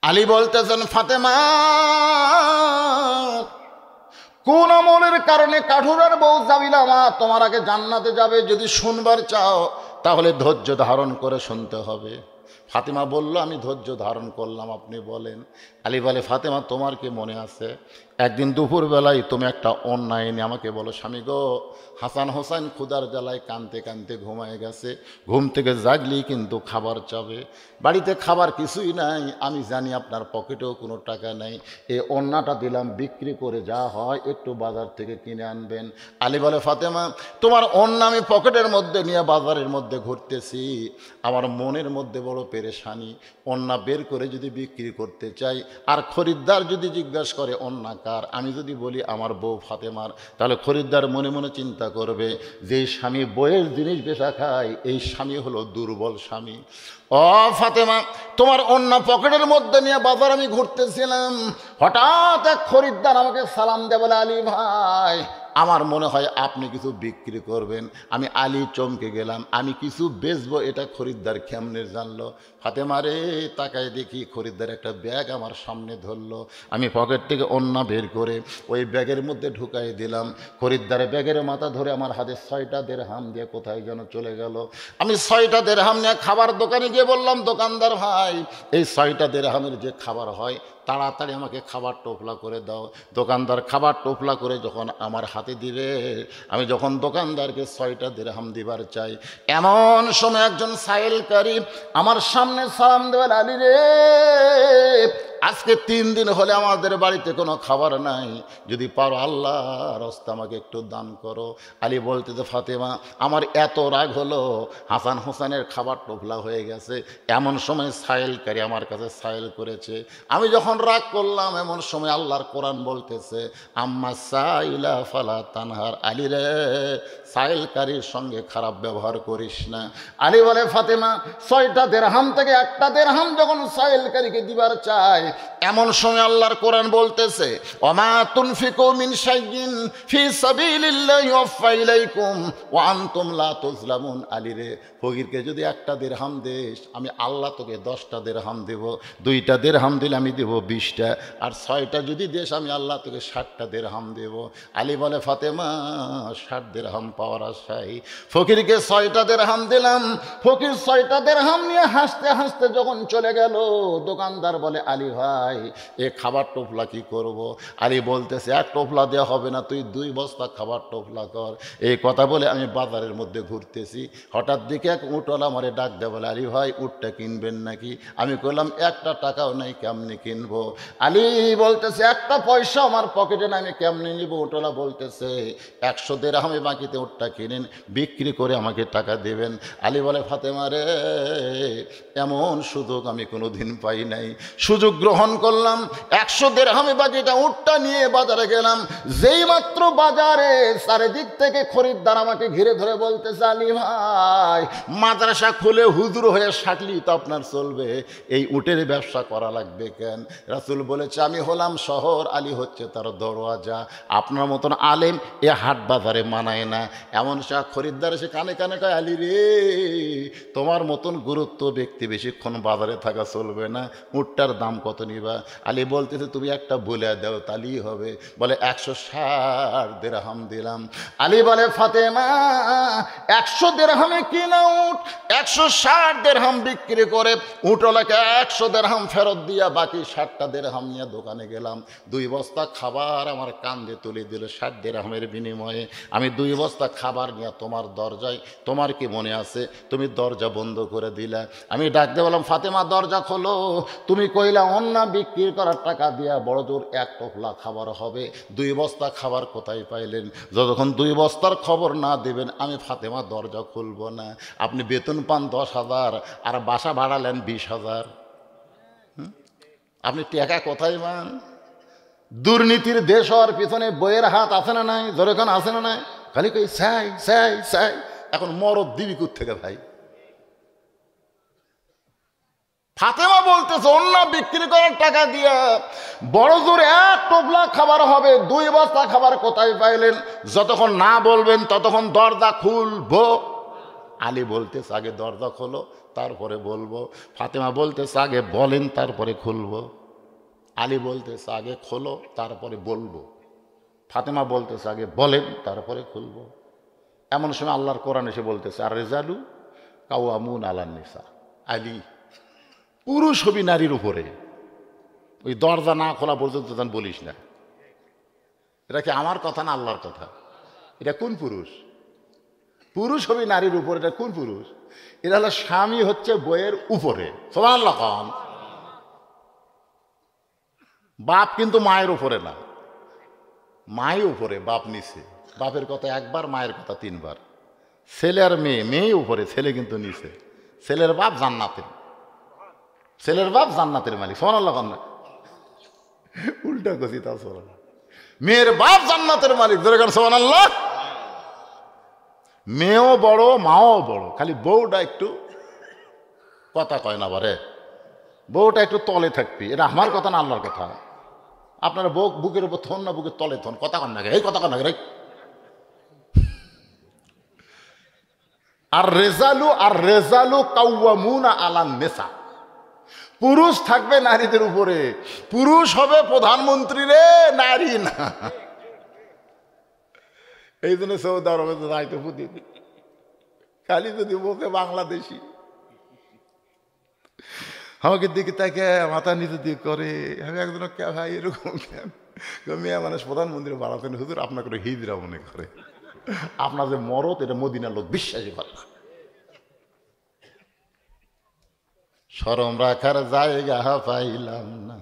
আলী বলতেছেন, ফাতেমা, কোন আমলের কারণে কাঠুরার বউ জামিলা মা তোমার আগে জান্নাতে যাবে যদি শুনবার চাও তাহলে ধৈর্য ধারণ করে শুনতে হবে। ফাতেমা বলল, আমি ধৈর্য ধারণ করলাম, আপনি বলেন। আলী বলে, ফাতেমা, তোমার কি মনে আছে একদিন দুপুরবেলায় তুমি একটা অন্যায় এনে আমাকে বলো, স্বামী গো, হাসান হোসেন ক্ষুধার জ্বালায় কাঁদতে কাঁদতে ঘুমায় গেছে, ঘুম থেকে জাগলেই কিন্তু খাবার চাবে, বাড়িতে খাবার কিছুই নাই, আমি জানি আপনার পকেটেও কোনো টাকা নেই, এই অন্যটা দিলাম, বিক্রি করে যা হয় একটু বাজার থেকে কিনে আনবেন। আলী বলে, ফাতেমা, তোমার অন্য আমি পকেটের মধ্যে নিয়ে বাজারের মধ্যে ঘুরতেছি, আমার মনের মধ্যে বড় পেরেশানি, অন্য বের করে যদি বিক্রি করতে চাই আর খরিদ্দার যদি জিজ্ঞাসা করে অন্য কার, আমি যদি বলি আমার বউ ফাতেমার, তাহলে খরিদ্দার মনে মনে চিন্তা করবে যে স্বামী বইয়ের জিনিস বেচা খায় এই স্বামী হলো দুর্বল স্বামী। ও ফাতেমা, তোমার অন্য পকেটের মধ্যে নিয়ে বাজার আমি ঘুরতেছিলাম, হঠাৎ এক খরিদ্দার আমাকে সালাম দেয়, বলে, আলী ভাই, আমার মনে হয় আপনি কিছু বিক্রি করবেন। আমি আলী চমকে গেলাম, আমি কিছু বেচবো এটা খরিদ্দার কেমনে জানলো? ফাতেমা রে, তাকায় দেখি খরিদ্দার একটা ব্যাগ আমার সামনে ধরলো, আমি পকেট থেকে অন্য বের করে ওই ব্যাগের মধ্যে ঢুকাই দিলাম। খরিদ্দারের ব্যাগের মাথা ধরে আমার হাতে 6টা দেরহাম দিয়ে কোথায় যেন চলে গেল। আমি 6টা দেরহাম নিয়ে খাবার দোকানে গিয়ে বললাম, দোকানদার ভাই, এই 6টা দেরহামের যে খাবার হয় তাড়াতাড়ি আমাকে খাবার টোপলা করে দাও। দোকানদার খাবার টোপলা করে যখন আমার হাতে দিবে, আমি যখন দোকানদারকে 6টা দিরহাম দিবার চাই, এমন সময় একজন সাইলকারী আমার সামনে সালাম দেবেন, আলী রে, আজকে 3 দিন হলে আমাদের বাড়িতে কোনো খাবার নাই, যদি পারো আল্লাহর রাস্তায় আমাকে একটু দান করো। আলী বলতে, তো ফাতেমা, আমার এত রাগ হলো, হাসান হোসেনের খাবার টোপলা হয়ে গেছে, এমন সময় সাইলকারী আমার কাছে সাইল করেছে, আমি যখন রাগ করলাম, এমন সময় আল্লাহর কোরআন বলতেছে, আম্মা সাইলা ফালা তানহার, আলী রে, সাইলকারীর সঙ্গে খারাপ ব্যবহার করিস না। আলী বলে, ফাতেমা, 6টা দিরহাম থেকে একটা দিরহাম যখন সাইলকারীকে দিবার চায়, এমন সময় আল্লাহর কোরআন বলতেছে, ওমা তুনফিকু মিন শাইইন ফি সাবিলিল্লাহি ওয়াফা ইলাইকুম ওয়া আনতুম লা তুজলামুন। আলী রে, ফকিরকে যদি একটা দিরহাম দেস, আমি আল্লাহ তোকে 10টা দিরহাম দেব, 2টা দিরহাম দিলে আমি দেব 20টা, আর 6টা যদি দেস আমি আল্লাহ তোকে 60টা দিরহাম দেব। আলী বলে, ফাতেমা, 60 দিরহাম পাওয়ার আশায় ফকিরকে 6টা দিরহাম দিলাম। ফকির 6টা দিরহাম নিয়ে হাসতে হাসতে যখন চলে গেল, দোকানদার বলে, আলী ভাই, এ খাবার টোপলা কি করব? আলী বলতেছে, এক টোপলা দেওয়া হবে না, তুই 2 বস্তা খাবার টোপলা কর। এই কথা বলে আমি বাজারের মধ্যে ঘুরতেছি, হঠাৎ দিকে এক উটওয়ালা আমারে ডাক দেয়, বলে, আলী ভাই, উটটা কিনবেন নাকি? আমি বললাম, একটা টাকাও নাই, কেমনি কিনবো? আলী বলতেছে, একটা পয়সা আমার পকেটে না, আমি কেমনি নিব? উটওয়ালা বলতেছে, 100 দিরহামে বাকিতে উটটা কিনেন, বিক্রি করে আমাকে টাকা দেবেন। আলী বলে, ফাতেমা রে, এমন সুযোগ আমি কোনোদিন পাই নাই, সুযোগ গ্রহণ করলাম, 100 দিরহামে বাকিটা উটটা নিয়ে বাজারে গেলাম। যেই মাত্র বাজারে চারিদিক থেকে খরিদ্দার আমাকে ঘিরে ধরে বলতেছে, আলী ভাই, মাদ্রাসা খুলে হুজুর হয়ে সাকলি তো আপনার চলবে, এই উটের ব্যবসা করা লাগবে কেন? রাসূল বলেছে, আমি হলাম শহর, আলী হচ্ছে তার দরওয়াজা, আপনার মতন আলেম এ হাট বাজারে মানায় না। এমন সে খরিদ্দার এসে কানে কানে কয়, আলী রে, তোমার মতন গুরুত্ব ব্যক্তি বেশিক্ষণ বাজারে থাকা চলবে না, উটটার দাম কত নিবা? আলী বলতেছে, তুমি একটা বলে দাও, তাহলেই হবে। বলে, 160 দিরহাম দিলাম। আলী বলে, ফাতেমা, 100 দিরহামে কিনা উট, 160 দিরহাম বিক্রি করে উটওয়ালাকে 100 দিরহাম ফেরত দিয়া বাকি 60টা দিরহাম নিয়ে দোকানে গেলাম। 2 বস্তা খাবার আমার কান্দে তুলে দিল 60 দিরহামের বিনিময়ে। আমি 2 বস্তা খাবার নিয়ে তোমার দরজায়, তোমার কি মনে আছে তুমি দরজা বন্ধ করে দিলা? আমি ডাক দিয়ে বললাম, ফাতেমা, দরজা খোলো, তুমি কইলা অন্য বিক্রি করার টাকা দিয়া বড় জোর 1 টোপলা খাবার হবে, 2 বস্তা খাবার কোথায় পাইলেন? যতক্ষণ 2 বস্তার খবর না দেবেন আমি ফাতেমা দরজা খুলব না। আপনি বেতন পান 10,000 আর বাসা ভাড়ালেন 20,000, আপনি টাকা কোথায় পান? দুর্নীতির দেশ হওয়ার পিছনে বইয়ের হাত আছে না নাই? যখন আছে না নাই? খালি কই চাই চাই চাই। এখন মরদ দিবি কোথা থেকে ভাই? ফাতেমা বলতেছে, অন্য বিক্রি করার টাকা দিয়া বড় জোর 1 টোপলা খাবার হবে, 2 বস্তা খাবার কোথায় পাইলেন? যতক্ষণ না বলবেন ততক্ষণ দরজা খুলবো। আলী বলতেছে, আগে দরজা খোলো, তারপরে বলবো। ফাতেমা বলতেছে আগে বলেন তারপরে খুলবো। আলী বলতেছে আগে খোলো তারপরে বলবো। ফাতেমা বলতেছে আগে বলেন তারপরে খুলবো। এমন সময় আল্লাহর কোরআন এসে বলতেছে আর রেজালু কাওয়ামুন আলান নিসা। আলী, পুরুষ হবি নারীর উপরে, ওই দরজা না খোলা পর্যন্ত তখন বলিস না। এটা কি আমার কথা না আল্লাহর কথা? এটা কোন পুরুষ? পুরুষ হবি নারীর উপরে, এটা কোন পুরুষ? এটা হলো স্বামী হচ্ছে বইয়ের উপরে। সুবহানাল্লাহ খান। বাপ কিন্তু মায়ের উপরে না, মাই উপরে বাপ নিচে। বাপের কথা একবার, মায়ের কথা তিনবার। ছেলে আর মেয়ে, মেয়ে উপরে, ছেলে কিন্তু নিচে। ছেলের বাপ জান্নাতের, ছেলের বাপ জান্নাতের মালিক। সুবহানাল্লাহ খান না? উল্টা কছি তা সুবহানাল্লাহ। মেয়ের বাপ জান্নাতের মালিক, ধরে কারণ সুবহানাল্লাহ। মেয়েও বড়, মাও বড়, খালি বউটা একটু কথা কয় না বারে, বউটা একটু তলে থাকবি। এটা আমার কথা না আল্লাহর কথা। আপনারা বউ বুকের উপর থন না বুকের তলে থন, কথা কন না, এই কথা কন না রে। আর রেজালু কাওয়ামুনা আলান নিসা। পুরুষ থাকবে নারীদের উপরে, পুরুষ হবে প্রধানমন্ত্রী রে, নারী না। এই জন্য সৌদি আরবে তো যাইতে বুদ্ধি, খালি যদি বলতে বাংলাদেশি আমাকে দিকে তাকে মাথা নিচে দিয়ে করে। আমি একজন কে ভাই এরকম কেন? মেয়ে মানুষ প্রধানমন্ত্রী বাড়াতেন, হুজুর আপনাকে হিজরা মনে করে, আপনার যে মরত এটা মদিনার লোক বিশ্বাসই করে না। শরম রাখার জায়গা পাইলাম না।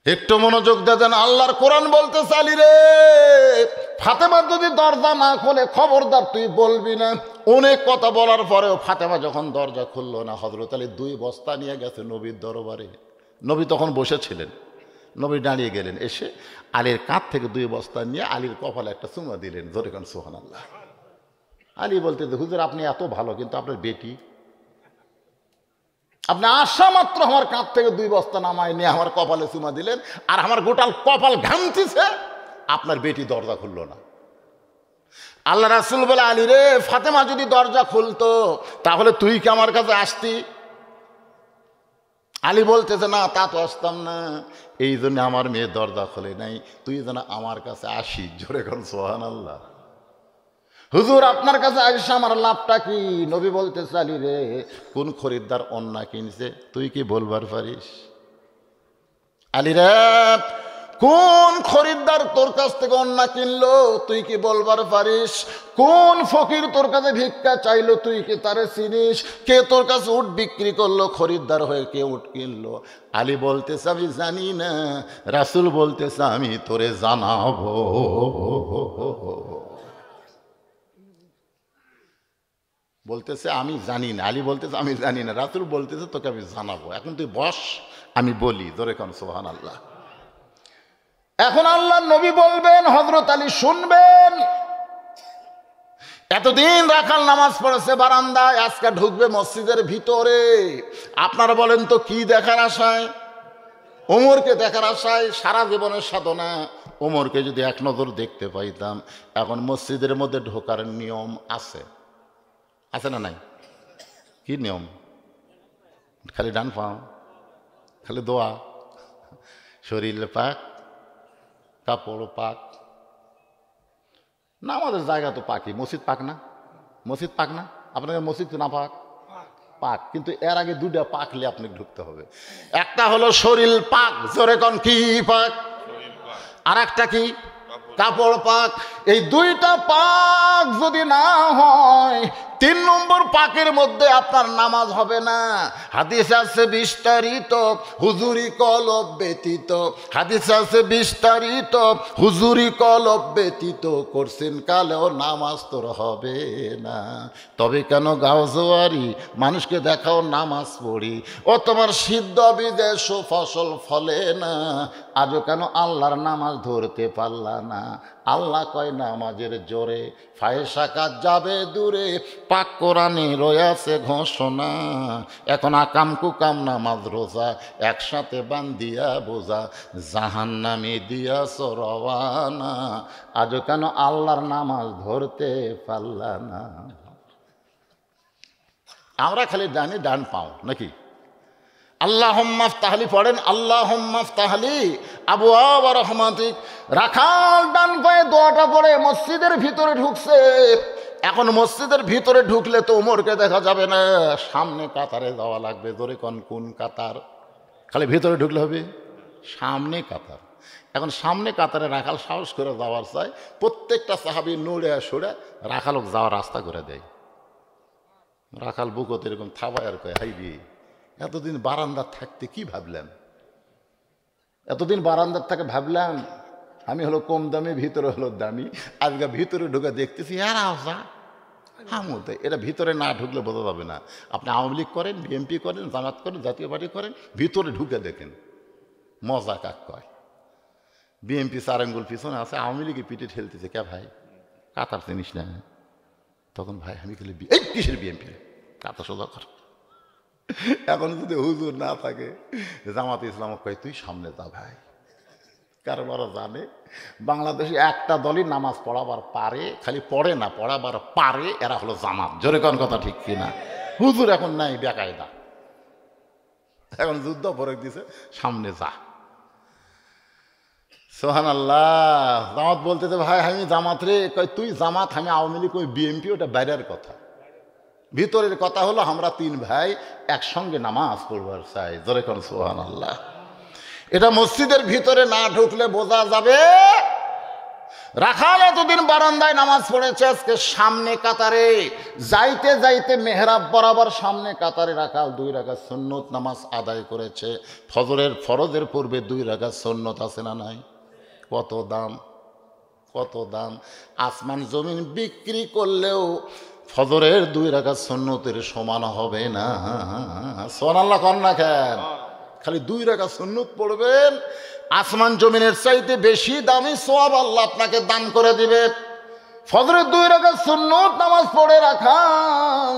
একটু মনোযোগ দেন, আল্লাহর কোরআন বলতে চালি রে, ফাতেমা যদি দরজা না খোলে খবরদার তুই বলবি না। অনেক কথা বলার পরেও ফাতেমা যখন দরজা খুললো না, হযরত আলী 2 বস্তা নিয়ে গেছে নবীর দরবারে। নবী তখন বসেছিলেন, নবী দাঁড়িয়ে গেলেন, এসে আলীর কাঁধ থেকে 2 বস্তা নিয়ে আলীর কপালে একটা চুমা দিলেন। ধরে কান সুবহানাল্লাহ। আলী বলতে হুজুর আপনি এত ভালো, কিন্তু আপনার বেটি, আপনি আসা মাত্র আমার কাঁধ থেকে 2 বস্তা নামায় নিয়ে আমার কপালে চুমা দিলেন, আর আমার গোটাল কপাল ঘামতিছে, আপনার বেটি দরজা খুললো না। আল্লাহ রাসূল বলে আলী রে, ফাতেমা যদি দরজা খুলতো তাহলে তুই কি আমার কাছে আসতি? আলী বলতেছে না, তা তো আসতাম না, এই জন্য আমার মেয়ে দরজা খোলে নাই, তুই যেন আমার কাছে আসি। জোরে কর সুবহানাল্লাহ। হুজুর আপনার কাছে আইসা আমার লাভটা কি? নবী বলতেছে আলী রে, কোন খরিদ্দার অন্না কিনছে তুই কি বলবার পারিস? আলী রে, কোন খরিদ্দার তোর কাছ থেকে অন্না কিনলো তুই কি বলবার পারিস? কোন ফকির তোর কাছে ভিক্ষা চাইলো তুই কি তারে চিনিস? কে তোর কাছে উট বিক্রি করলো খরিদ্দার হয়ে, কে উট কিনলো? আলী বলতেছে আমি জানি না। রাসূল বলতেছে আমি তোরে জানাবো। বলতেছে আমি জানি না। আলী বলতেছে আমি জানি না। রাসূল বলতেছে তোকে আমি জানাবো, এখন তুই বস, আমি বলি। ধরে কোন সুবহানাল্লাহ। এখন আল্লাহর নবী বলবেন, হযরত আলী শুনবেন। এতদিন রাখাল নামাজ পড়েছে বারান্দায়, আজকে ঢুকবে মসজিদের ভিতরে। আপনারা বলেন তো কি দেখার আশায়? ওমরকে দেখার আশায়। সারা জীবনের সাধনা, ওমরকে যদি এক নজর দেখতে পাইতাম। এখন মসজিদের মধ্যে ঢোকার নিয়ম আছে, আছে না নাই? কি নিয়ম? খালি ডান পাও, খালি দোয়া, শরীর পাক, কাপড় পাক না। আমাদের জায়গা তো পাকই, মসজিদ পাক না? মসজিদ পাক না? আপনাদের মসজিদ তো না পাক? পাক, কিন্তু এর আগে 2টা পাকলে আপনাকে ঢুকতে হবে। একটা হলো শরীর পাক, জোরে কোন কি পাক, আর একটা কি কাপড় পাক। এই 2টা পাক যদি না হয়, 3 নম্বর পাকের মধ্যে আপনার নামাজ হবে না। হাদিস আছে বিস্তারিত, হুজুরি কলব ব্যতীত। হাদিস আছে বিস্তারিত, হুজুরি কলব ব্যতীত করছেন কালেও নামাজ তোর হবে না। তবে কেন গাও জোয়ারি, মানুষকে দেখাও নামাজ পড়ি, ও তোমার সিদ্ধ বিদেশ ফসল ফলে না। আজও কেন আল্লাহর নামাজ ধরতে পারলা না? আল্লাহ কয় নামাজের জোরে ফায়সা কাজ যাবে দূরে, পাক কোরআনে রয়েছে ঘোষণা। এখন আকাম কুকাম নামাজ রোজা একসাথে বান্ধিয়া বোঝা, জাহান্নামে দিয়াছ রওয়ানা। আজও কেন আল্লাহর নামাজ ধরতে পারলা না? আমরা খালি জানি ডান পাও নাকি। আল্লাহুম্মা ইফতাহলি পড়েন, আল্লাহুম্মা ইফতাহলি আবওয়াব রাহমাতিক। রাখাল ডান পায়ে দোয়াটা পড়ে মসজিদের ভিতরে ঢুকছে। এখন মসজিদের ভিতরে ঢুকলে তো ওমরকে দেখা যাবে না, সামনে কাতারে যাওয়া লাগবে। জোরে কোন কাতার? খালি ভিতরে ঢুকলে হবে? সামনে কাতার। এখন সামনে কাতারে রাখাল সাহস করে যাওয়ার চাই, প্রত্যেকটা সাহাবী নড়ে সরে রাখালক যাওয়ার রাস্তা করে দেয়। রাখাল বুকতে এরকম থাবায় আর কয়, হাই রে, এতদিন বারান্দার থাকতে কি ভাবলাম, এতদিন বারান্দার থেকে ভাবলাম আমি হলো কম দামি, ভিতরে হলো দামি। আজকে ভিতরে ঢুকে দেখতেছি এরা হামতে, এরা ভিতরে না ঢুকলে বোঝা যাবে না। আপনি আওয়ামী লীগ করেন, বিএনপি করেন, জামাত করেন, জাতীয় পার্টি করেন, ভিতরে ঢুকে দেখেন মজা কাক কয়। বিএনপি 4 আঙ্গুল পিছনে আছে, আওয়ামী লীগের পিঠে ঠেলতেছে, কে ভাই কাতার চিনিস না? তখন ভাই আমি খেলে এই কিসের বিএনপি, কাতার সোজা কর। এখন যদি হুজুর না থাকে, জামাতে ইসলাম কয় তুই সামনে যা ভাই, কারণ ওরা জানে বাংলাদেশে একটা দলই নামাজ পড়াবার পারে, খালি পড়ে না, পড়াবার পারে, এরা হলো জামাত। জোরে কোন কথা ঠিক কিনা? হুজুর এখন নাই, বেকায়দা, এখন যুদ্ধ পরে দিছে, সামনে যা। সুবহানাল্লাহ। জামাত বলতেছে ভাই আমি জামাত রে, কয় তুই জামাত, আমি আওয়ামী লীগ, ওই বিএনপি, ওটা বাইরের কথা। ভিতরের কথা হলো আমরা 3 ভাই একসঙ্গে নামাজ পড়বার চাই। জোরে কোন সুবহানাল্লাহ। এটা মসজিদের ভিতরে না ঢুকলে বোঝা যাবে। রাখাল এতদিন বারান্দায় নামাজ পড়েছে, আজকে সামনে কাতারে যাইতে যাইতে মেহরাব বরাবর সামনে কাতারে রাখাল 2 রাকাত সুন্নত নামাজ আদায় করেছে। ফরজের পূর্বে 2 রাকাত সুন্নত আছে না নাই? কত দাম, কত দাম! আসমান জমিন বিক্রি করলেও ফজরের 2 রাকাত সুন্নতের সমান হবে না। সুবহানাল্লাহ কর না কেন? খালি 2 রাকাত সুন্নত পড়বেন, আসমান জমিনের চাইতে বেশি দামি সওয়াব আল্লাহ আপনাকে দান করে দিবে। ফজরের 2 রাকাত সুন্নত নামাজ পড়ে রাখাল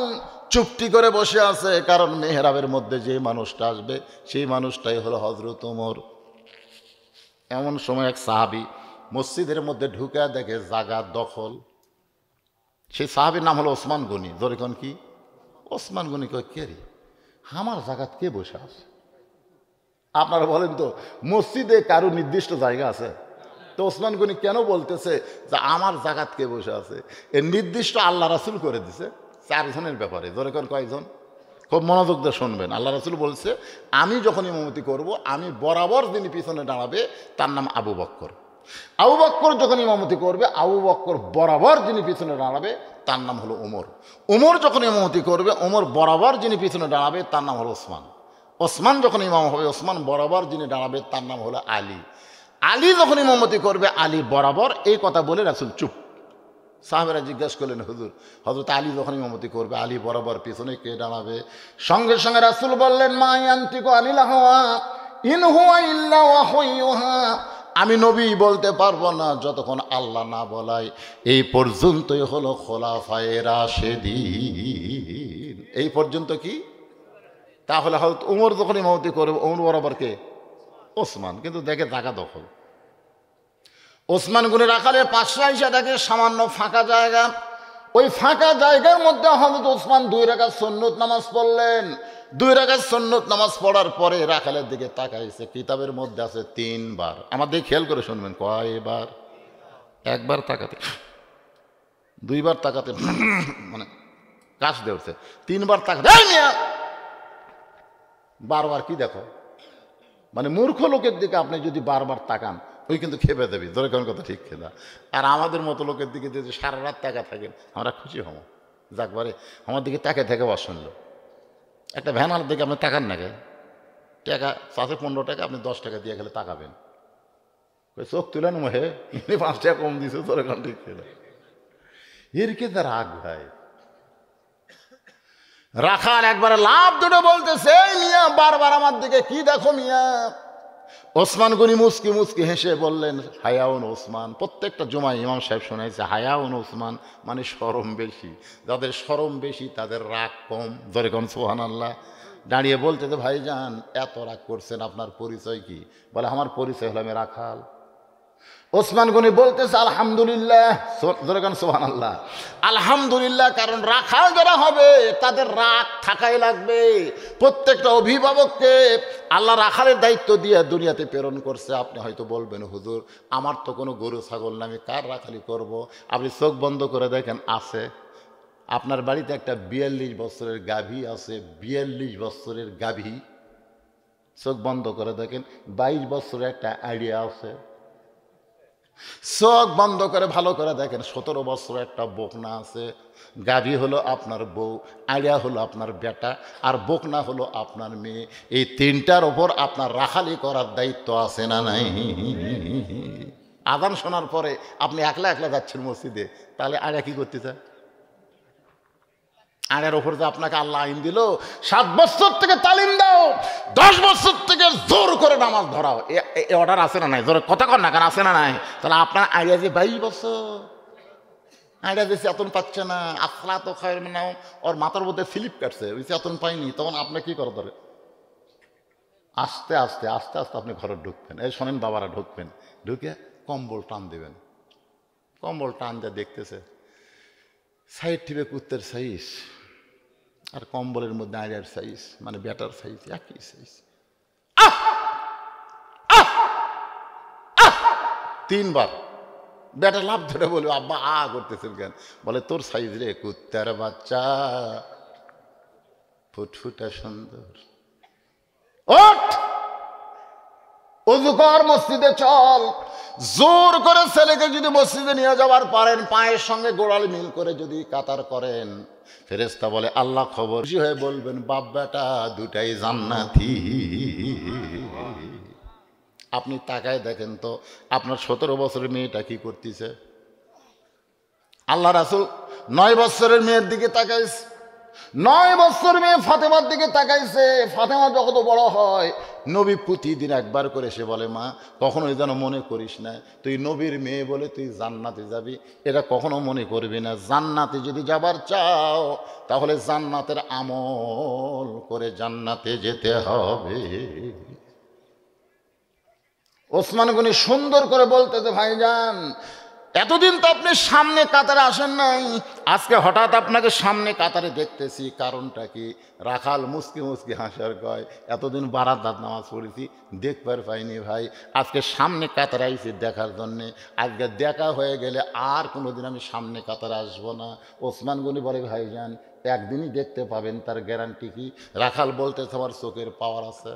চুপটি করে বসে আছে, কারণ মেহরাবের মধ্যে যে মানুষটা আসবে সেই মানুষটাই হলো হযরত ওমর। এমন সময় এক সাহাবী মসজিদের মধ্যে ঢুকে দেখে জায়গা দখল। সেই সাহাবীর নাম হলো ওসমান গনি। জোরে কোন কি? ওসমান গনি। কয় কে রে, আমার জায়গাত কে বসে আছে? আপনারা বলেন তো, মসজিদে কারো নির্দিষ্ট জায়গা আছে? তো ওসমান গনি কেন বলতেছে যে আমার জায়গাত কে বসে আছে? এর নির্দিষ্ট আল্লাহ রাসূল করে দিছে 4 জনের ব্যাপারে। জোরে কোন কয়জন? খুব মনোযোগ দিয়ে শুনবেন। আল্লাহ রাসূল বলছে আমি যখন ইমামতি করব, আমি বরাবর যিনি পিছনে দাঁড়াবে তার নাম আবু বকর। আবু বকর যখন ইমামতি করবে, আবু বকর বরাবর যিনি পিছনে দাঁড়াবে তার নাম হলো ওমর। ওমর যখন ইমামতি করবে, ওমর বরাবর যিনি পিছনে দাঁড়াবে তার নাম হলো ওসমান। ওসমান যখন ইমাম হবে, ওসমান বরাবর যিনি দাঁড়াবে তার নাম হলো আলী। আলী যখন ইমামতি করবে, আলী বরাবর। এই কথা বলে রাসূল চুপ। সাহাবেরা জিজ্ঞাসা করলেন হুজুর, হযরত আলী যখন ইমামতি করবে, আলী বরাবর পিছনে কে দাঁড়াবে? সঙ্গে সঙ্গে রাসূল বললেন মা ইয়ান্তিকু আনিল হাওয়া ইন হুয়া ইল্লা ওয়াহয়ুন ইউহা। আমি নবী বলতে পারবো না যতক্ষণ আল্লাহ না বলায়। এই পর্যন্তই হলো খোলাফায়ে রাশেদিন। এই পর্যন্ত কি? তাহলে হয়তো ওমর যখন ইমামতি করবে, ওমর বরাবর কে? ওসমান। কিন্তু দেখে জায়গা দখল। ওসমান গনি রাখালের পাশে এসে দেখে সামান্য ফাঁকা জায়গা। ওই ফাঁকা জায়গার মধ্যে হযরত ওসমান 2 রাকাত সুন্নত নামাজ পড়লেন। 2 রাকাত সুন্নত নামাজ পড়ার পরে রাখালের দিকে তাকাইছে। কিতাবের মধ্যে আছে 3 বার। আমার দিকে খেয়াল করে শুনবেন, কয়বার? 1 বার তাকাতে, 2 বার তাকাতে মানে কাশ দিয়ে উঠছে, 3 বার তাকাতে বারবার কি দেখো? মানে মূর্খ লোকের দিকে আপনি যদি বারবার তাকান, ওই কিন্তু খেপে দেবে। ধরে কোন কথা ঠিক খেলা। আর আমাদের মতো লোকের দিকে যদি সারা রাত তাকা থাকেন, আমরা খুশি হব। যাকবারে আমার দিকে তাকে থেকে শুনলো। একটা ভ্যানার দিকে আপনি তাকান না, টাকা চাষে 15 টাকা, আপনি 10 টাকা দিয়ে গেলে তাকাবেন, চোখ তুলেন হে 5 টাকা কম দিছে। ধরে কোন ঠিক খেলা। এর কে তার রাগ ভাই। রাখাল একবারে লাভ দুটো বলতেছে, মিয়া বারবার আমার দিকে কি দেখো মিয়া? ওসমান গনি মুস্কি মুস্কি হেসে বললেন হায়াউন ওসমান। প্রত্যেকটা জুমায় ইমাম সাহেব শোনাইছে হায়াউন ওসমান, মানে শরম বেশি। যাদের শরম বেশি তাদের রাগ কম। ধরে কোন সুবহানাল্লাহ। দাঁড়িয়ে বলতেছে ভাইজান এত রাগ করছেন, আপনার পরিচয় কি? বলে আমার পরিচয় হলো আমি রাখাল। ওসমান গনি বলতেছে আলহামদুলিল্লাহ, সুবহানাল্লাহ, আলহামদুলিল্লাহ। কারণ রাখাল যারা হবে তাদের রাগ থাকাই লাগবে। প্রত্যেকটা অভিভাবককে আল্লাহ রাখালের দায়িত্ব দিয়ে দুনিয়াতে প্রেরণ করছে। আপনি হয়তো বলবেন, হুজুর আমার তো কোনো গরু ছাগল না, আমি কার রাখালি করব? আপনি চোখ বন্ধ করে দেখেন, আছে। আপনার বাড়িতে একটা 42 বছরের গাভী আছে, 42 বছরের গাভী। চোখ বন্ধ করে দেখেন, 22 বছরের একটা আইডিয়া আছে। চোখ বন্ধ করে ভালো করে দেখেন, 17 বছর একটা বকনা আছে। গাভী হলো আপনার বউ, আড়িয়া হলো আপনার বেটা, আর বকনা হলো আপনার মেয়ে। এই তিনটার ওপর আপনার রাখালি করার দায়িত্ব আছে না নাই? আযান শোনার পরে আপনি একলা একলা যাচ্ছেন মসজিদে, তাহলে আড়িয়া কি করতে চায়? আড়িয়ার ওপর যে আপনাকে আল্লাহ আইন দিল, 7 বছর থেকে তালিম দাও, 10 বছর থেকে জোর করে নামাজ ধরাও, এ অর্ডার আছে না নাই? জোরে কথা কর না, কারণ আছে না নাই? তাহলে আপনার আইডিয়া যে 22 বছর, আইডিয়া যে চেতন পাচ্ছে না, আসলা তো খায় না, ওর মাথার মধ্যে স্লিপ কাটছে, ওই চেতন পাইনি, তখন আপনি কি করা ধরে? আস্তে আস্তে আস্তে আস্তে আপনি ঘরে ঢুকবেন। এই শোনেন বাবারা, ঢুকবেন, ঢুকে কম্বল টান দেবেন। কম্বল টান দিয়ে দেখতেছে সাইড টিপে কুত্তের সাইজ আর কম্বলের মধ্যে আইডিয়ার সাইজ, মানে বেটার সাইজ, একই সাইজ। 3 বার বেটা লাভ ধরে বলবে, আব্বা আ করতেছেন কেন? বলে তোর সাইজ রে কুত্তার বাচ্চা, ফুটফুটা সুন্দর, ওঠ ওযু কর, মসজিদে চল। জোর করে ছেলেকে যদি মসজিদে নিয়ে যাওয়ার পারেন, পায়ের সঙ্গে গোড়ালি মিল করে যদি কাতার করেন, ফেরেশতা বলে আল্লাহ খবর খুশি হয়ে বলবেন, বাপ বেটা দুটাই জান্নাতি। আপনি তাকায় দেখেন তো, আপনার 17 বছরের মেয়েটা কি করতেছে? আল্লাহ রাসূল 9 বছরের মেয়ের দিকে তাকাইছে, 9 বছর মেয়ে ফাতেমার দিকে তাকাইছে। ফাতেমা যখন বড় হয়, নবী প্রতিদিন একবার করে সে বলে, মা কখনোই যেন মনে করিস না তুই নবীর মেয়ে বলে তুই জান্নাতে যাবি, এটা কখনো মনে করবি না। জান্নাতে যদি যাবার চাও তাহলে জান্নাতের আমল করে জান্নাতে যেতে হবে। ওসমান গনি সুন্দর করে বলতেছে, ভাইজান এতদিন তো আপনি সামনে কাতারে আসেন নাই, আজকে হঠাৎ আপনাকে সামনে কাতারে দেখতেছি, কারণটা কি? রাখাল মুসকি মুসকি হাসার কয়, এতদিন বারাত নামাজ পড়েছি, দেখবার পাইনি ভাই, আজকে সামনে কাতারে আইছি দেখার জন্যে। আজকে দেখা হয়ে গেলে আর কোনোদিন আমি সামনে কাতারে আসবো না। ওসমান গনি বলে, ভাইজান একদিনই দেখতে পাবেন, তার গ্যারান্টি কি? রাখাল বলতেছে, আমার চোখের পাওয়ার আছে।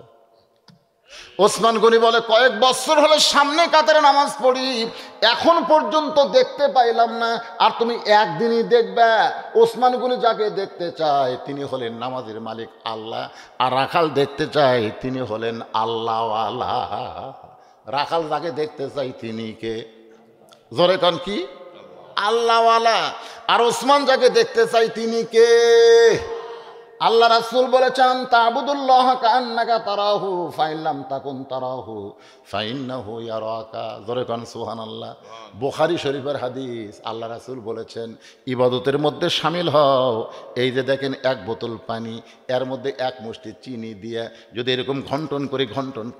ওসমান গনি বলে, কয়েক বছর হলে সামনে কাতারে নামাজ পড়ি, এখন পর্যন্ত দেখতে পাইলাম না, আর তুমি একদিনই দেখবে। ওসমান গনি যাকে দেখতে চায় তিনি হলেন নামাজের মালিক আল্লাহ, আর রাখাল দেখতে চায় তিনি হলেন আল্লাহওয়ালা। রাখাল যাকে দেখতে চাই তিনি কে? জোরে কান কি? আল্লাহওয়ালা। আর ওসমান যাকে দেখতে চাই তিনি কে? আল্লাহ রাসূল বলেছেন, তা'বুদুল্লাহ কাআন্নাকা তারাহু ফাইন লাম তাকুন তারাহু ফাইন্নাহু ইয়ারাকা। জোরে কান সুবহানাল্লাহ। বুখারী শরীফের হাদিস। আল্লাহ রাসূল বলেছেন, ইবাদতের মধ্যে শামিল হও, এই যে দেখেন 1 বোতল পানি, এর মধ্যে 1 মুষ্টি চিনি দিয়ে যদি এরকম ঘন্টন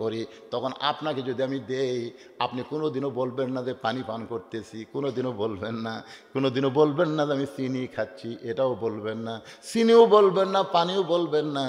করি, তখন আপনাকে যদি আমি দেই, আপনি কোনোদিনও বলবেন না যে পানি পান করতেছি, কোনোদিনও বলবেন না, কোনোদিনও বলবেন না যে আমি চিনি খাচ্ছি, এটাও বলবেন না, চিনিও বলবেন না, পানিও বলবেন না,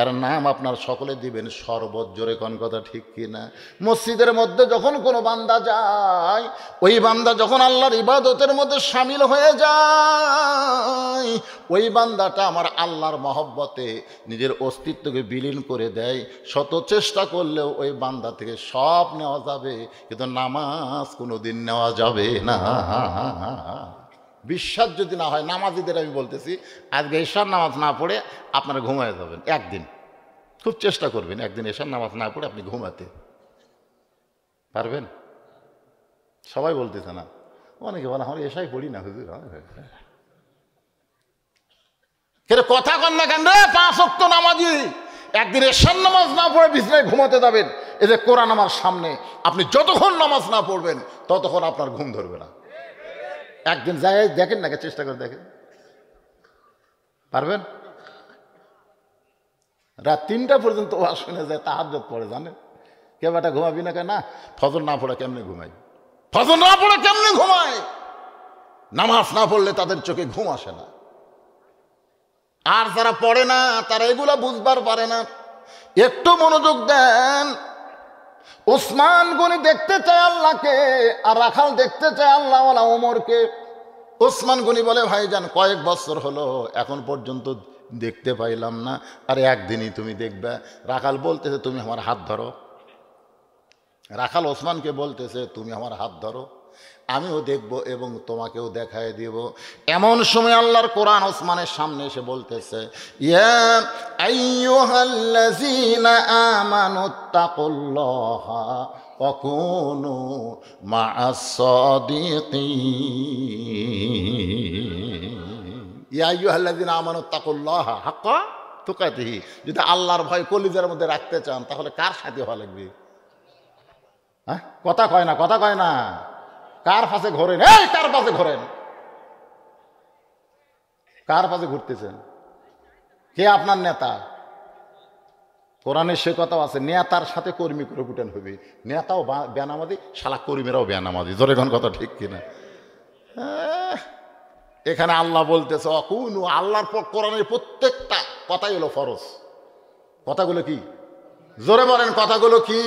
এর নাম আপনার সকলে দিবেন শরবত। জোরে কোন কথা ঠিক কিনা? মসজিদের মধ্যে যখন কোনো বান্দা যায়, ওই বান্দা যখন আল্লাহর ইবাদতের মধ্যে শামিল হয়ে যায়, ওই বান্দাটা আমার আল্লাহর মহব্বতে নিজের অস্তিত্বকে বিলীন করে দেয়। শত চেষ্টা করলেও ওই বান্দা থেকে সব নেওয়া যাবে, কিন্তু নামাজ কোনোদিন নেওয়া যাবে না। বিশ্বাস যদি না হয়, নামাজিদের আমি বলতেছি, আজকে এশার নামাজ না পড়ে আপনারা ঘুমায় যাবেন একদিন, খুব চেষ্টা করবেন একদিন এশার নামাজ না পড়ে আপনি ঘুমাতে পারবেন? সবাই বলতেছে না, অনেকে বলে আমরা এশাই পড়ি না হুজুর। কথা কন না কেন রে? 5 ওয়াক্ত নামাজি একদিন এশার নামাজ না পড়ে বিছানায় ঘুমাতে যাবেন। এই যে কোরআন আমার সামনে, আপনি যতক্ষণ নামাজ না পড়বেন ততক্ষণ আপনার ঘুম ধরবে না। একদিন যাই দেখেন না, চেষ্টা করে দেখেন, পারবেন? রাত 3টা পর্যন্ত ওয়াজ শুনে যায়, তাহাজ্জুদ পড়ে, জানেন? কে বেটা ঘুমাবি না কেন? না, ফজর না পড়ে কেমনে ঘুমাই? ফজর না পড়ে কেমনে ঘুমায়? নামাজ না পড়লে তাদের চোখে ঘুম আসে না। আর যারা পড়ে না তারা এগুলা বুঝবার পারে না। একটু মনোযোগ দেন। ওসমান গনি দেখতে চায় আল্লাহকে, আর রাখাল দেখতে চায় আল্লাহওয়ালা ওমরকে। ওসমান গনি বলে, ভাইজান কয়েক বছর হলো এখন পর্যন্ত দেখতে পাইলাম না, আর একদিনই তুমি দেখবে। রাখাল বলতেছে, তুমি আমার হাত ধরো। রাখাল ওসমানকে বলতেছে, তুমি আমার হাত ধরো, আমিও দেখব এবং তোমাকেও দেখায় দিব। এমন সময় আল্লাহর কোরআন ওসমানের সামনে এসে বলতেছে, ইয়া আইয়ুহাল্লাযীনা আমানুত্তাকুল্লাহা ওয়া কুনু মা'আস সাদিকিন। ইয়া আইয়ুহাল্লাযীনা আমানুত্তাকুল্লাহা হাক্কা তুকাতিহি। যদি আল্লাহর ভয় কলিজার মধ্যে রাখতে চান তাহলে কার সাথে হওয়া লাগবে? হ্যাঁ, কথা কয় না, কথা কয় না। কার পাশে ঘোরেন? এই কার পাশে ঘোরেন? কার পাশে ঘুরতেছেন? কে আপনার নেতা? কোরআনের সে কথাও আছে, নেতার সাথে কর্মী করে গুটেন হবে। নেতাও বেনামাজি, শালা কর্মীরাও বেনামাজি। জোরে কোন কথা ঠিক কিনা? এখানে আল্লাহ বলতেছে অকুনু, আল্লাহর কোরআনের প্রত্যেকটা কথাই হলো ফরজ। কথাগুলো কি? জোরে বলেন, কথাগুলো কি?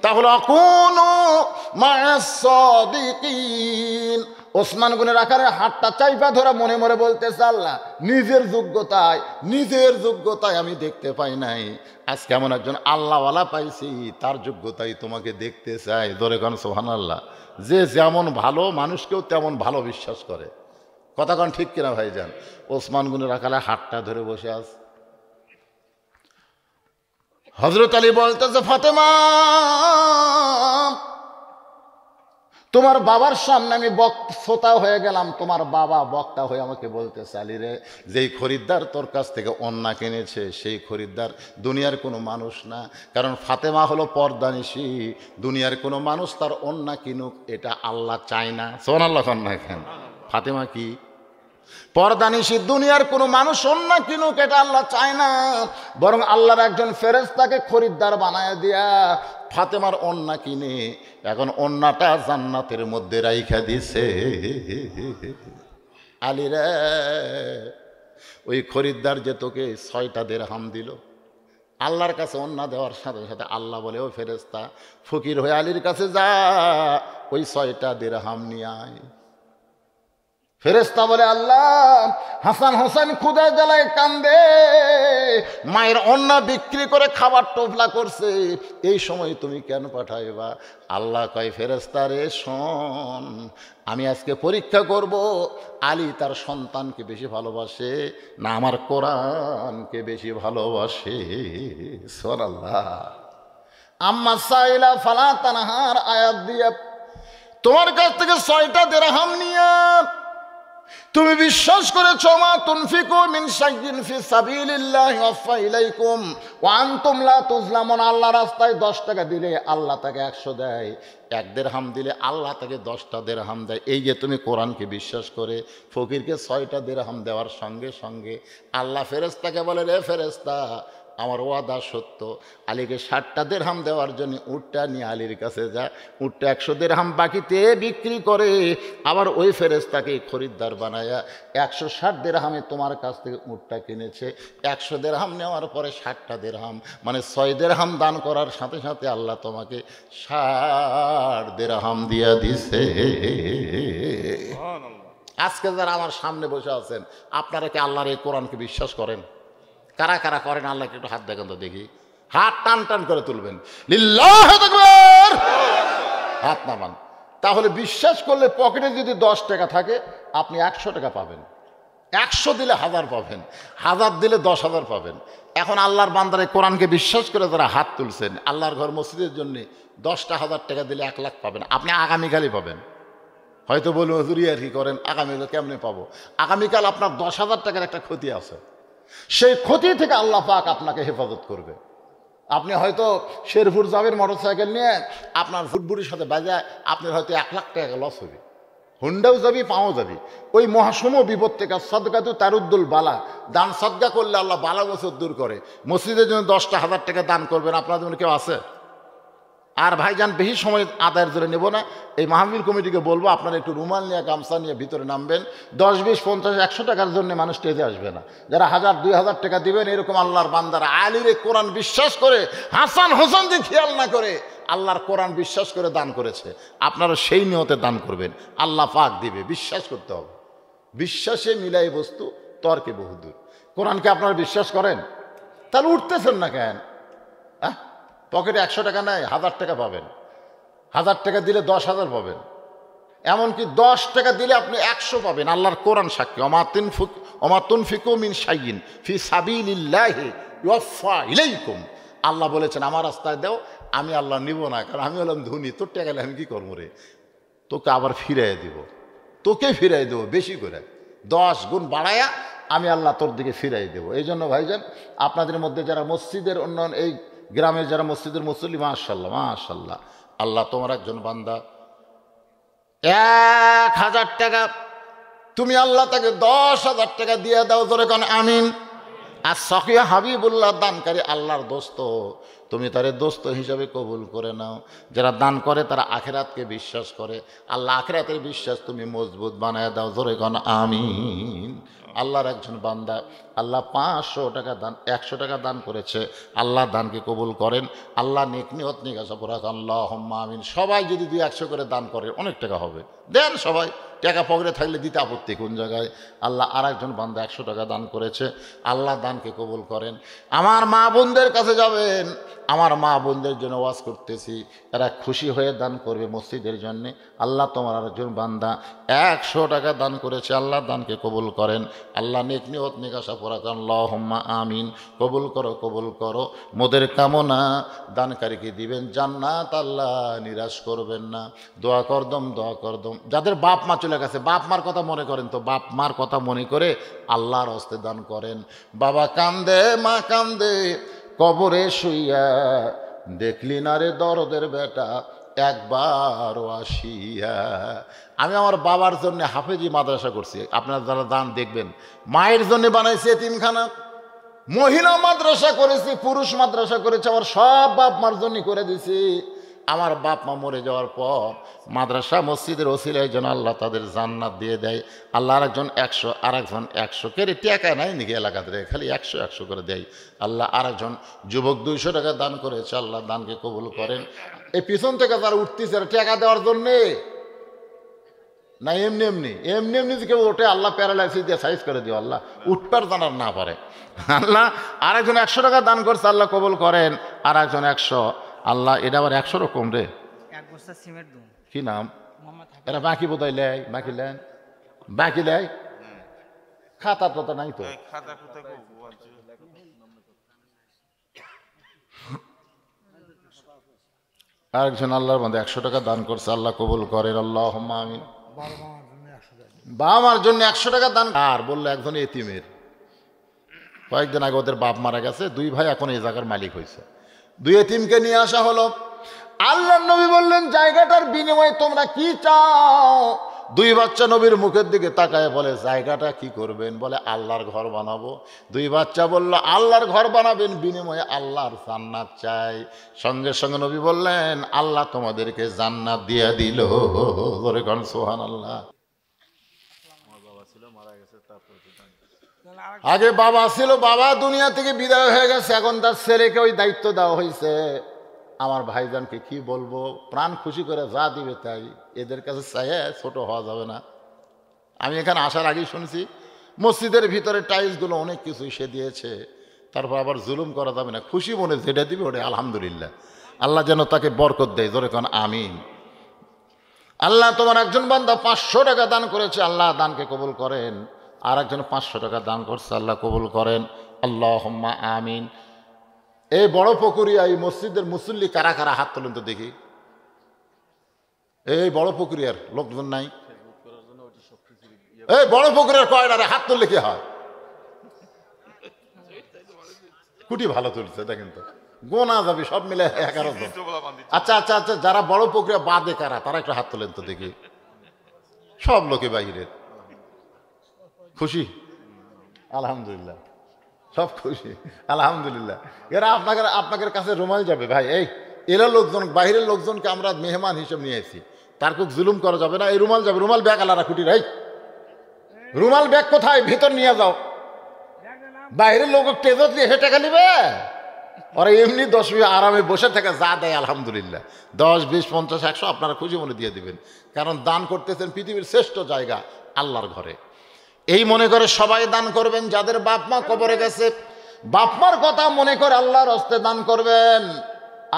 তাহলে অকুনু মা'আস সাদিকিন। ওসমান গনির আকারে হাতটা চাইপা ধরা মনে মনে বলতেছে, আল্লাহ নিজের যোগ্যতায় আমি দেখতে পাই নাই, আজকে এমন একজন আল্লাহওয়ালা পাইছি, তার যোগ্যতাই তোমাকে দেখতে চাই। ধরে কোন সুবহানাল্লাহ। যে যেমন ভালো মানুষকেও তেমন ভালো বিশ্বাস করে। কথা কোন ঠিক কিনা ভাইজান? ওসমান গনির আকারে হাতটা ধরে বসে আছে। হযরত আলী বলতেছে, ফাতেমা তোমার বাবার সামনে আমি শ্রোতা হয়ে গেলাম। তোমার বাবা বক্তা হয়ে আমাকে বলতেছে, আলী রে, যেই খরিদ্দার তোর কাছ থেকে অন্না কিনেছে সেই খরিদ্দার দুনিয়ার কোনো মানুষ না। কারণ ফাতেমা হলো পর্দানিশী। দুনিয়ার কোনো মানুষ তার অন্না কিনুক এটা আল্লাহ চায় না। সুবহানাল্লাহ না? কেন ফাতেমা কি পর্দানিশী? দুনিয়ার কোনো মানুষ অন্না কিনুক এটা আল্লাহ চায় না, বরং আল্লাহর একজন ফেরেশতাকে খরিদ্দার বানায় দিয়া ফাতেমার অন্না কিনে এখন অন্নাটা জান্নাতের মধ্যে রাইখা দিছে। আলী রে, ওই খরিদ্দার যে তোকে 6টা দিরহাম দিল, আল্লাহর কাছে অন্না দেওয়ার সাথে সাথে আল্লাহ বলে, ও ফেরেশতা ফকির হয়ে আলীর কাছে যা, ওই 6টা দিরহাম নিয়ে আয়। ফেরেশতা বলে, আল্লাহ হাসান হোসেন ক্ষুধায় জ্বালায় কান্দে, মায়ের অন্না বিক্রি করে খাবার টোফলা করছে, এই সময় তুমি কেন পাঠাইবা? আল্লাহ কয়, ফেরেশতা রে শোন, আমি আজকে পরীক্ষা করব আলী তার সন্তানকে বেশি ভালোবাসে না আমার কোরআনকে বেশি ভালোবাসে। সুবহানাল্লাহ। আম্মা সাইলা ফালা তানহার আয়াত দিয়ে তোমার কাছ থেকে 6টা দিরহাম নিয়ে তুমি বিশ্বাস করেছো, মা তুনফিকু মিন শাইইন ফি সাবিলিল্লাহি ওয়াফা ইলাইকুম ওয়া আনতুম লা তুজলামুন। আল্লাহ রাস্তায় 10 টাকা দিলে আল্লাহ তাকে 100 দেয়, 1 দিরহাম দিলে আল্লাহ তাকে 10টা দিরহাম দেয়। এই যে তুমি কোরআনকে বিশ্বাস করে ফকিরকে 6টা দিরহাম দেওয়ার সঙ্গে সঙ্গে আল্লাহ ফেরেশতাকে বলে, রে ফেরেশতা, আমার ওয়াদা সত্য, আলীকে 60টা দিরহাম দেওয়ার জন্য উটটা নিয়ে আলীর কাছে যা, উটটা 100 দিরহাম বাকিতে বিক্রি করে আবার ওই ফেরেশতাকে খরিদ্দার বানায়া 160 দিরহামে তোমার কাছ থেকে উটটা কিনেছে। 100 দিরহাম নেওয়ার পরে 60টা দিরহাম মানে 6 দিরহাম দান করার সাথে সাথে আল্লাহ তোমাকে 60 দিরহাম দিয়া দিছে। আজকে যারা আমার সামনে বসে আছেন, আপনারা কি আল্লাহর এই কোরআনকে বিশ্বাস করেন? কারা কারা করেন আল্লাহকে একটু হাত দেখেন তো দেখি। হাত টান টান করে তুলবেন, লিল্লাহু আকবার, হাত নামান। তাহলে বিশ্বাস করলে পকেটে যদি 10 টাকা থাকে আপনি 100 টাকা পাবেন। 100 দিলে 1000 পাবেন, 1000 দিলে 10,000 পাবেন। এখন আল্লাহর বান্দারে কোরআনকে বিশ্বাস করে যারা হাত তুলছেন, আল্লাহর ঘর মসজিদের জন্য 10টা 1000 টাকা দিলে 1 লাখ পাবেন। আপনি আগামীকালই পাবেন। হয়তো বলুন হুজুর আর কি করেন, আগামীকাল কেমনে পাবো? আগামীকাল আপনার 10,000 টাকার একটা ক্ষতি আছে, সেই ক্ষতি থেকে আল্লাহ পাক আপনাকে হেফাজত করবে। আপনি হয়তো শেরপুর যাবেন মোটরসাইকেল নিয়ে, আপনার ফুটবুরির সাথে বাজায় আপনার হয়তো 1 লাখ টাকা লস হবে। হুন্ডাও যাবি, পাও যাবি। ওই মহাসম বিপদ থেকে সদকাতু তারুদ্দুল বালা, দান সদকা করলে আল্লাহ বালা বছর দূর করে। মসজিদের জন্য 10টা 1000 টাকা দান করবেন, আপনার জন্য কেউ আছে? আর ভাইজান বেশি সময় আদায়ের জন্য নেব না, এই মাহফিল কমিটিকে বলবো আপনারা একটু রুমাল নিয়ে গামছা নিয়ে ভিতরে নামবেন। 10, 20, 50, 100 টাকার জন্য মানুষ স্টেজে আসবে না। যারা 1000, 2000 টাকা দিবেন এরকম আল্লাহর বান্দারা আলীর কোরআন বিশ্বাস করে, হাসান হোসেন যে খেয়াল না করে আল্লাহর কোরআন বিশ্বাস করে দান করেছে, আপনারা সেই নিয়তে দান করবেন, আল্লাহ পাক দিবে। বিশ্বাস করতে হবে, বিশ্বাসে মিলাই বস্তু তর্কে বহুদূর। কোরআনকে আপনারা বিশ্বাস করেন? তাহলে উঠতেছেন না কেন? পকেটে 100 টাকা নেয়, 1000 টাকা পাবেন। 1000 টাকা দিলে 10,000 পাবেন। এমনকি 10 টাকা দিলে আপনি 100 পাবেন। আল্লাহর কোরআন সাক্ষী, ওমা তুনফিকু মিন শাইইন ফি সাবিলিল্লাহি ইউওয়াফা ইলাইকুম। আল্লাহ বলেছেন আমার রাস্তায় দাও, আমি আল্লাহ নিব না, কারণ আমি হলাম ধনী, তোর টাকা আমি কি করবো রে, তোকে আবার ফিরাই দিব, তোকে ফিরাই দেবো বেশি করে, 10 গুণ বাড়ায়া আমি আল্লাহ তোর দিকে ফিরাই দেবো। এই জন্য ভাইজান আপনাদের মধ্যে যারা মসজিদের অন্যান্য এই গ্রামের যারা মসজিদের মুসল্লি, মাশাআল্লাহ মাশাআল্লাহ, আল্লাহ তোমার একজন বান্দা 1000 টাকা তুমি আল্লাহ তাকে 10,000 টাকা দিয়ে দাও, ধরে কোন আমিন। আর সখিয়া হাবিবুল্লাহ দানকারী আল্লাহর দোস্ত, তুমি তারে দোস্ত হিসাবে কবুল করে নাও। যারা দান করে তারা আখিরাতকে বিশ্বাস করে, আল্লাহ আখিরাতের বিশ্বাস তুমি মজবুত বানায় দাও, ধরে কোন আমিন। আল্লাহর একজন বান্দা আল্লাহ 500 টাকা দান, 100 টাকা দান করেছে, আল্লাহ দানকে কবুল করেন। আল্লাহ নেক নিয়ত নিয়ে গেছে পড়া আল্লাহুম্মা আমিন। সবাই যদি 200 করে দান করে অনেক টাকা হবে, দেন সবাই, টাকা পকেটে থাকলে দিতে আপত্তি কোন জায়গায়। আল্লাহ আর একজন বান্দা 100 টাকা দান করেছে, আল্লাহ দানকে কবুল করেন। আমার মা বোনদের কাছে যাবেন, আমার মা বোনদের জন্য ওয়াজ করতেছি, এরা খুশি হয়ে দান করবে মসজিদের জন্যে। আল্লাহ তোমার আরেকজন বান্দা 100 টাকা দান করেছে, আল্লাহ দানকে কবুল করেন। আল্লাহ নেক নিয়ত নিকাশা পড়া আল্লাহুম্মা আমিন। কবুল করো, কবুল করো। মোদের কামনা দানকারীকে দিবেন জান্নাত, আল্লাহ নিরাশ করবেন না। দোয়া করদম, দোয়া করদম। যাদের বাপ মা চলে গেছে, বাপ মার কথা মনে করেন তো, বাপ মার কথা মনে করে আল্লাহর হস্তে দান করেন। বাবা কান্দে, মা কান্দে কবরে শুইয়া, দেখলি না রে দরদের বেটা একবারও আসিয়া। আমি আমার বাবার জন্য হাফেজি মাদ্রাসা করছি, আপনারা যারা দান দেখবেন। মায়ের জন্য বানাইছি এতিমখানা, মহিলা মাদ্রাসা করেছি, পুরুষ মাদ্রাসা করেছি, আমার সব বাপ মার জন্য করে দিছি। আমার বাপ মা মরে যাওয়ার পর মাদ্রাসা মসজিদের ওসিলায় যেন আল্লাহ তাদের জান্নাত দিয়ে দেয়। আল্লাহ আরেকজন 100, আরেকজন 100 কে টাকা নাই নাকি এলাকাতে, খালি 100 করে দেয়। আল্লাহ আরেকজন যুবক 200 টাকা দান করেছে, আল্লাহ দানকে কবুল করেন। এই পিছন থেকে তারা উঠতেছে টাকা দেওয়ার জন্যে না, এমনি এমনি এমনি এমনি কেউ ওঠে, আল্লাহ প্যারালাইসিস দিয়ে সাইজ করে দিও, আল্লাহ উঠপার জানার না পারে। আল্লাহ আরেকজন 100 টাকা দান করছে, আল্লাহ কবুল করেন। আর একজন 100, আল্লাহ এটা আবার 100 রকম রে, কি নাম এরা বাকি বোধহয় লেয়, বাকি লেন, বাকি লেয়, খাতা টাতা নাই তো। আরেকজন আল্লাহর মধ্যে 100 টাকা দান করছে, আল্লাহ কবুল করেন আল্লাহুম্মা আমিন। বাবা মার জন্য 100 টাকা দান। আর বললো একজন এতিমের, কয়েকদিন আগে ওদের বাপ মারা গেছে, 2 ভাই এখন এই জায়গার মালিক হয়েছে, 2 এতিমকে নিয়ে আসা হলো। আল্লাহর নবী বললেন জায়গাটার বিনিময়ে তোমরা কি চাও? 2 বাচ্চা নবীর মুখের দিকে তাকায় বলে জায়গাটা কি করবেন? বলে আল্লাহর ঘর বানাবো। 2 বাচ্চা বলল আল্লাহর ঘর বানাবেন, বিনিময়ে আল্লাহর জান্নাত চাই। সঙ্গে সঙ্গে নবী বললেন আল্লাহ তোমাদেরকে জান্নাত দিয়ে দিল, জোরে কোন সুবহানাল্লাহ। আগে বাবা ছিল, বাবা দুনিয়া থেকে বিদায় হয়ে গেছে, এখন তার ছেলেকে ওই দায়িত্ব দেওয়া হয়েছে। আমার ভাইজানকে কি বলবো, প্রাণ খুশি করে যা দিবে তাই, এদের কাছে চাইয়ে ছোট হওয়া যাবে না। আমি এখানে আসার আগেই শুনছি মসজিদের ভিতরে টাইলসগুলো অনেক কিছুই সে দিয়েছে, তারপর আবার জুলুম করা যাবে না, খুশি মনে যেটা দিবে ওটা আলহামদুলিল্লাহ, আল্লাহ যেন তাকে বরকত দেয়, জোরে কোন আমিন। আল্লাহ তোমার একজন বান্দা 500 টাকা দান করেছে, আল্লাহ দানকে কবুল করেন। আর একজন 500 টাকা দান করছে, আল্লাহ কবুল করেন আল্লাহুম্মা আমিন। এই বড় পুকুরিয়া এই মসজিদের মুসল্লি কারা কারা হাত তোলেন তো দেখি। এই বড় পুকুরিয়ার লোকজন নাই? এই বড় পুকুরিয়ার কয়টারে হাত তুললে কি হয়? কুটি ভালো তুলছে দেখেন তো, গোনা যাবে সব মিলে 11 জন। আচ্ছা আচ্ছা আচ্ছা, যারা বড় পুকুরিয়া বাদে কারা, তারা একটু হাত তোলেন তো দেখি। সব লোকে বাহিরের, খুশি আলহামদুলিল্লাহ, সব খুশি আলহামদুলিল্লাহ। এরা আপনাদের কাছে রুমাল যাবে ভাই, এই এরা লোকজন, বাইরের লোকজনকে আমরা মেহমান হিসেবে নিয়ে এসেছি, তার খুব জুলুম করা যাবে না। এই রুমাল যাবে, রুমাল ব্যাগ আলাদা খুঁটি রাই, রুমাল ব্যাগ কোথায়, ভিতর নিয়ে যাও। বাইরের লোক টেজত দিয়ে হেঁটে নিবে, ওরা এমনি 10-20 আরামে বসে থেকে যা দেয় আলহামদুলিল্লাহ, 10, 20, 50, 100 আপনারা খুশি মনে দিয়ে দিবেন, কারণ দান করতেছেন পৃথিবীর শ্রেষ্ঠ জায়গা আল্লাহর ঘরে। এই মনে করে সবাই দান করবেন। যাদের বাপ মা কবরে গেছে, বাপ মার কথা মনে করে আল্লাহর হস্তে দান করবেন।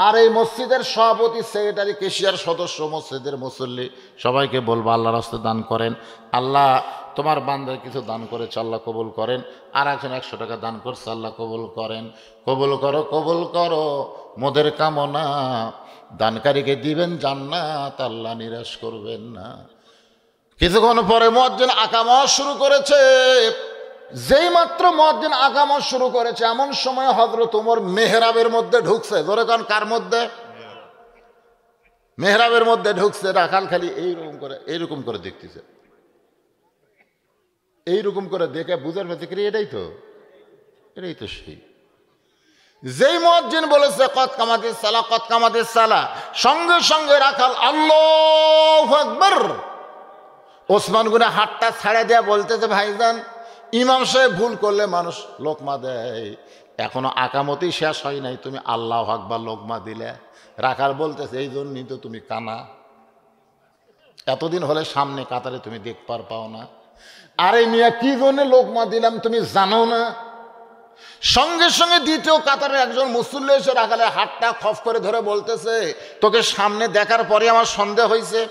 আর এই মসজিদের সভাপতি, সেক্রেটারি, কেশিয়ার সদস্য, মসজিদের মুসল্লি, সবাইকে বলবো আল্লাহর হস্তে দান করেন। আল্লাহ তোমার বান্দার কিছু দান করেছে, আল্লাহ কবুল করেন। আর একজন 100 টাকা দান করছে, আল্লাহ কবুল করেন। কবুল করো, কবুল করো, মোদের কামনা দানকারীকে দিবেন জান্নাত, আল্লাহ নিরাশ করবেন না। কিছুক্ষণ পরে মুয়াজ্জিন আকামত শুরু করেছে। যেই মাত্র মুয়াজ্জিন আকামত শুরু করেছে, এমন সময় হযরত ওমর মেহরাবের মধ্যে ঢুকছে। ধরে কারণ কার মধ্যে? মেহরাবের মধ্যে ঢুকছে। রাখাল খালি এইরকম করে দেখতেছে, এইরকম করে দেখে বুঝার পেতে কি এটাই তো সেই। যেই মুয়াজ্জিন বলেছে কদ কামাতিস সালাহ, কদ কামাতিস সালাহ, সঙ্গে সঙ্গে রাখাল আল্লাহু আকবার। ওসমান গনি হাতটা ছাড়া দেয়া বলতেছে, ভাইজান ইমাম সাহেব ভুল করলে মানুষ লোকমা দেয়, এখনো আকামতই শেষ হয় নাই, তুমি আল্লাহু আকবার লোকমা দিলে। রাখাল বলতেছে, এই জন্যই তো তুমি কানা, এতদিন হলে সামনে কাতারে তুমি দেখবার পাও না। আরে মিয়া কি জন্য লোকমা দিলাম তুমি জানো না? সঙ্গে সঙ্গে দ্বিতীয় কাতারে একজন মুসল্লি এসে রাখালে হাতটা খফ করে ধরে বলতেছে, তোকে সামনে দেখার পরে আমার সন্দেহ হয়েছে।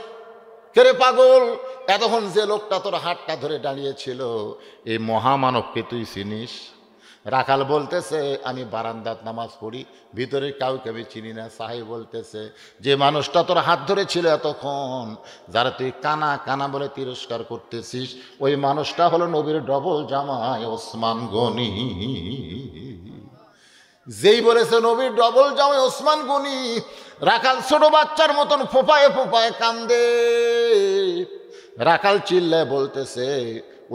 কেরে পাগল, এতক্ষণ যে লোকটা তোর হাতটা ধরে দাঁড়িয়েছিল, এই মহামানবকে তুই চিনিস? রাখাল বলতেছে, আমি বারান্দাত নামাজ পড়ি, ভিতরে কাউকে আমি চিনি না। সাহেব বলতেছে, যে মানুষটা তোর হাত ধরেছিল এতক্ষণ, যারা তুই কানা কানা বলে তিরস্কার করতেছিস, ওই মানুষটা হলো নবীর ডবল জামাই ওসমান গনি। যেই বলেছে নবীর ডবল জামাই ওসমান গনি, রাখাল ছোট বাচ্চার মতন ফোপায়ে ফোপায়ে কান্দে। রাখাল চিল্লায় বলতেছে,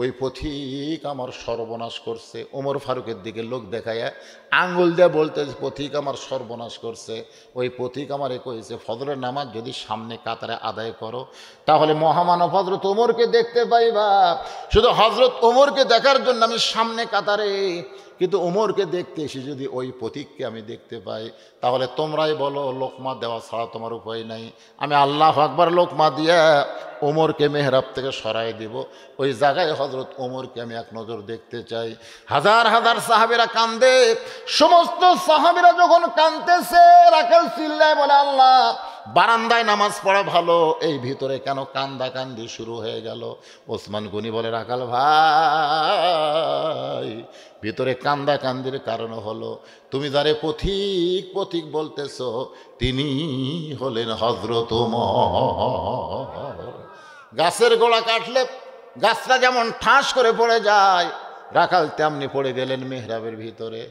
ওই পথিক আমার সর্বনাশ করছে। ওমর ফারুকের দিকে লোক দেখায় আঙ্গুল দিয়ে বলতেছে, পথিক আমার সর্বনাশ করছে। ওই পথিক আমারে কইছে, ফজরের নামাজ যদি সামনে কাতারে আদায় করো, তাহলে মহামানব হজরত ওমরকে দেখতে পাইবা। শুধু হজরত ওমরকে দেখার জন্য আমি সামনে কাতারে, কিন্তু ওমরকে দেখতে এসে যদি ওই পথিককে আমি দেখতে পাই, তাহলে তোমরাই বলো লোকমা দেওয়া ছাড়া তোমার উপায় নাই। আমি আল্লাহু আকবার লোকমা দিয়া ওমরকে মেহরাব থেকে সরাই দিব। ওই জায়গায় হজরত ওমরকে আমি এক নজর দেখতে চাই। হাজার হাজার সাহাবীরা কান্দে। সমস্ত সাহাবীরা যখন কাঁদতেছে, রাখাল চিল্লায় বলে, আল্লাহ বারান্দায় নামাজ পড়া ভালো, এই ভিতরে কেন কান্দা কান্দি শুরু হয়ে গেল? ওসমান গনি বলে, রাখাল ভাই, ভিতরে কান্দা কান্দির কারণ হলো তুমি যারে পথিক পথিক বলতেছ, তিনি হলেন হযরত ওমর। গাছের গোড়া কাটলে গাছটা যেমন ঠাস করে পড়ে যায়, রাখাল তেমনি পড়ে গেলেন মেহরাবের ভিতরে।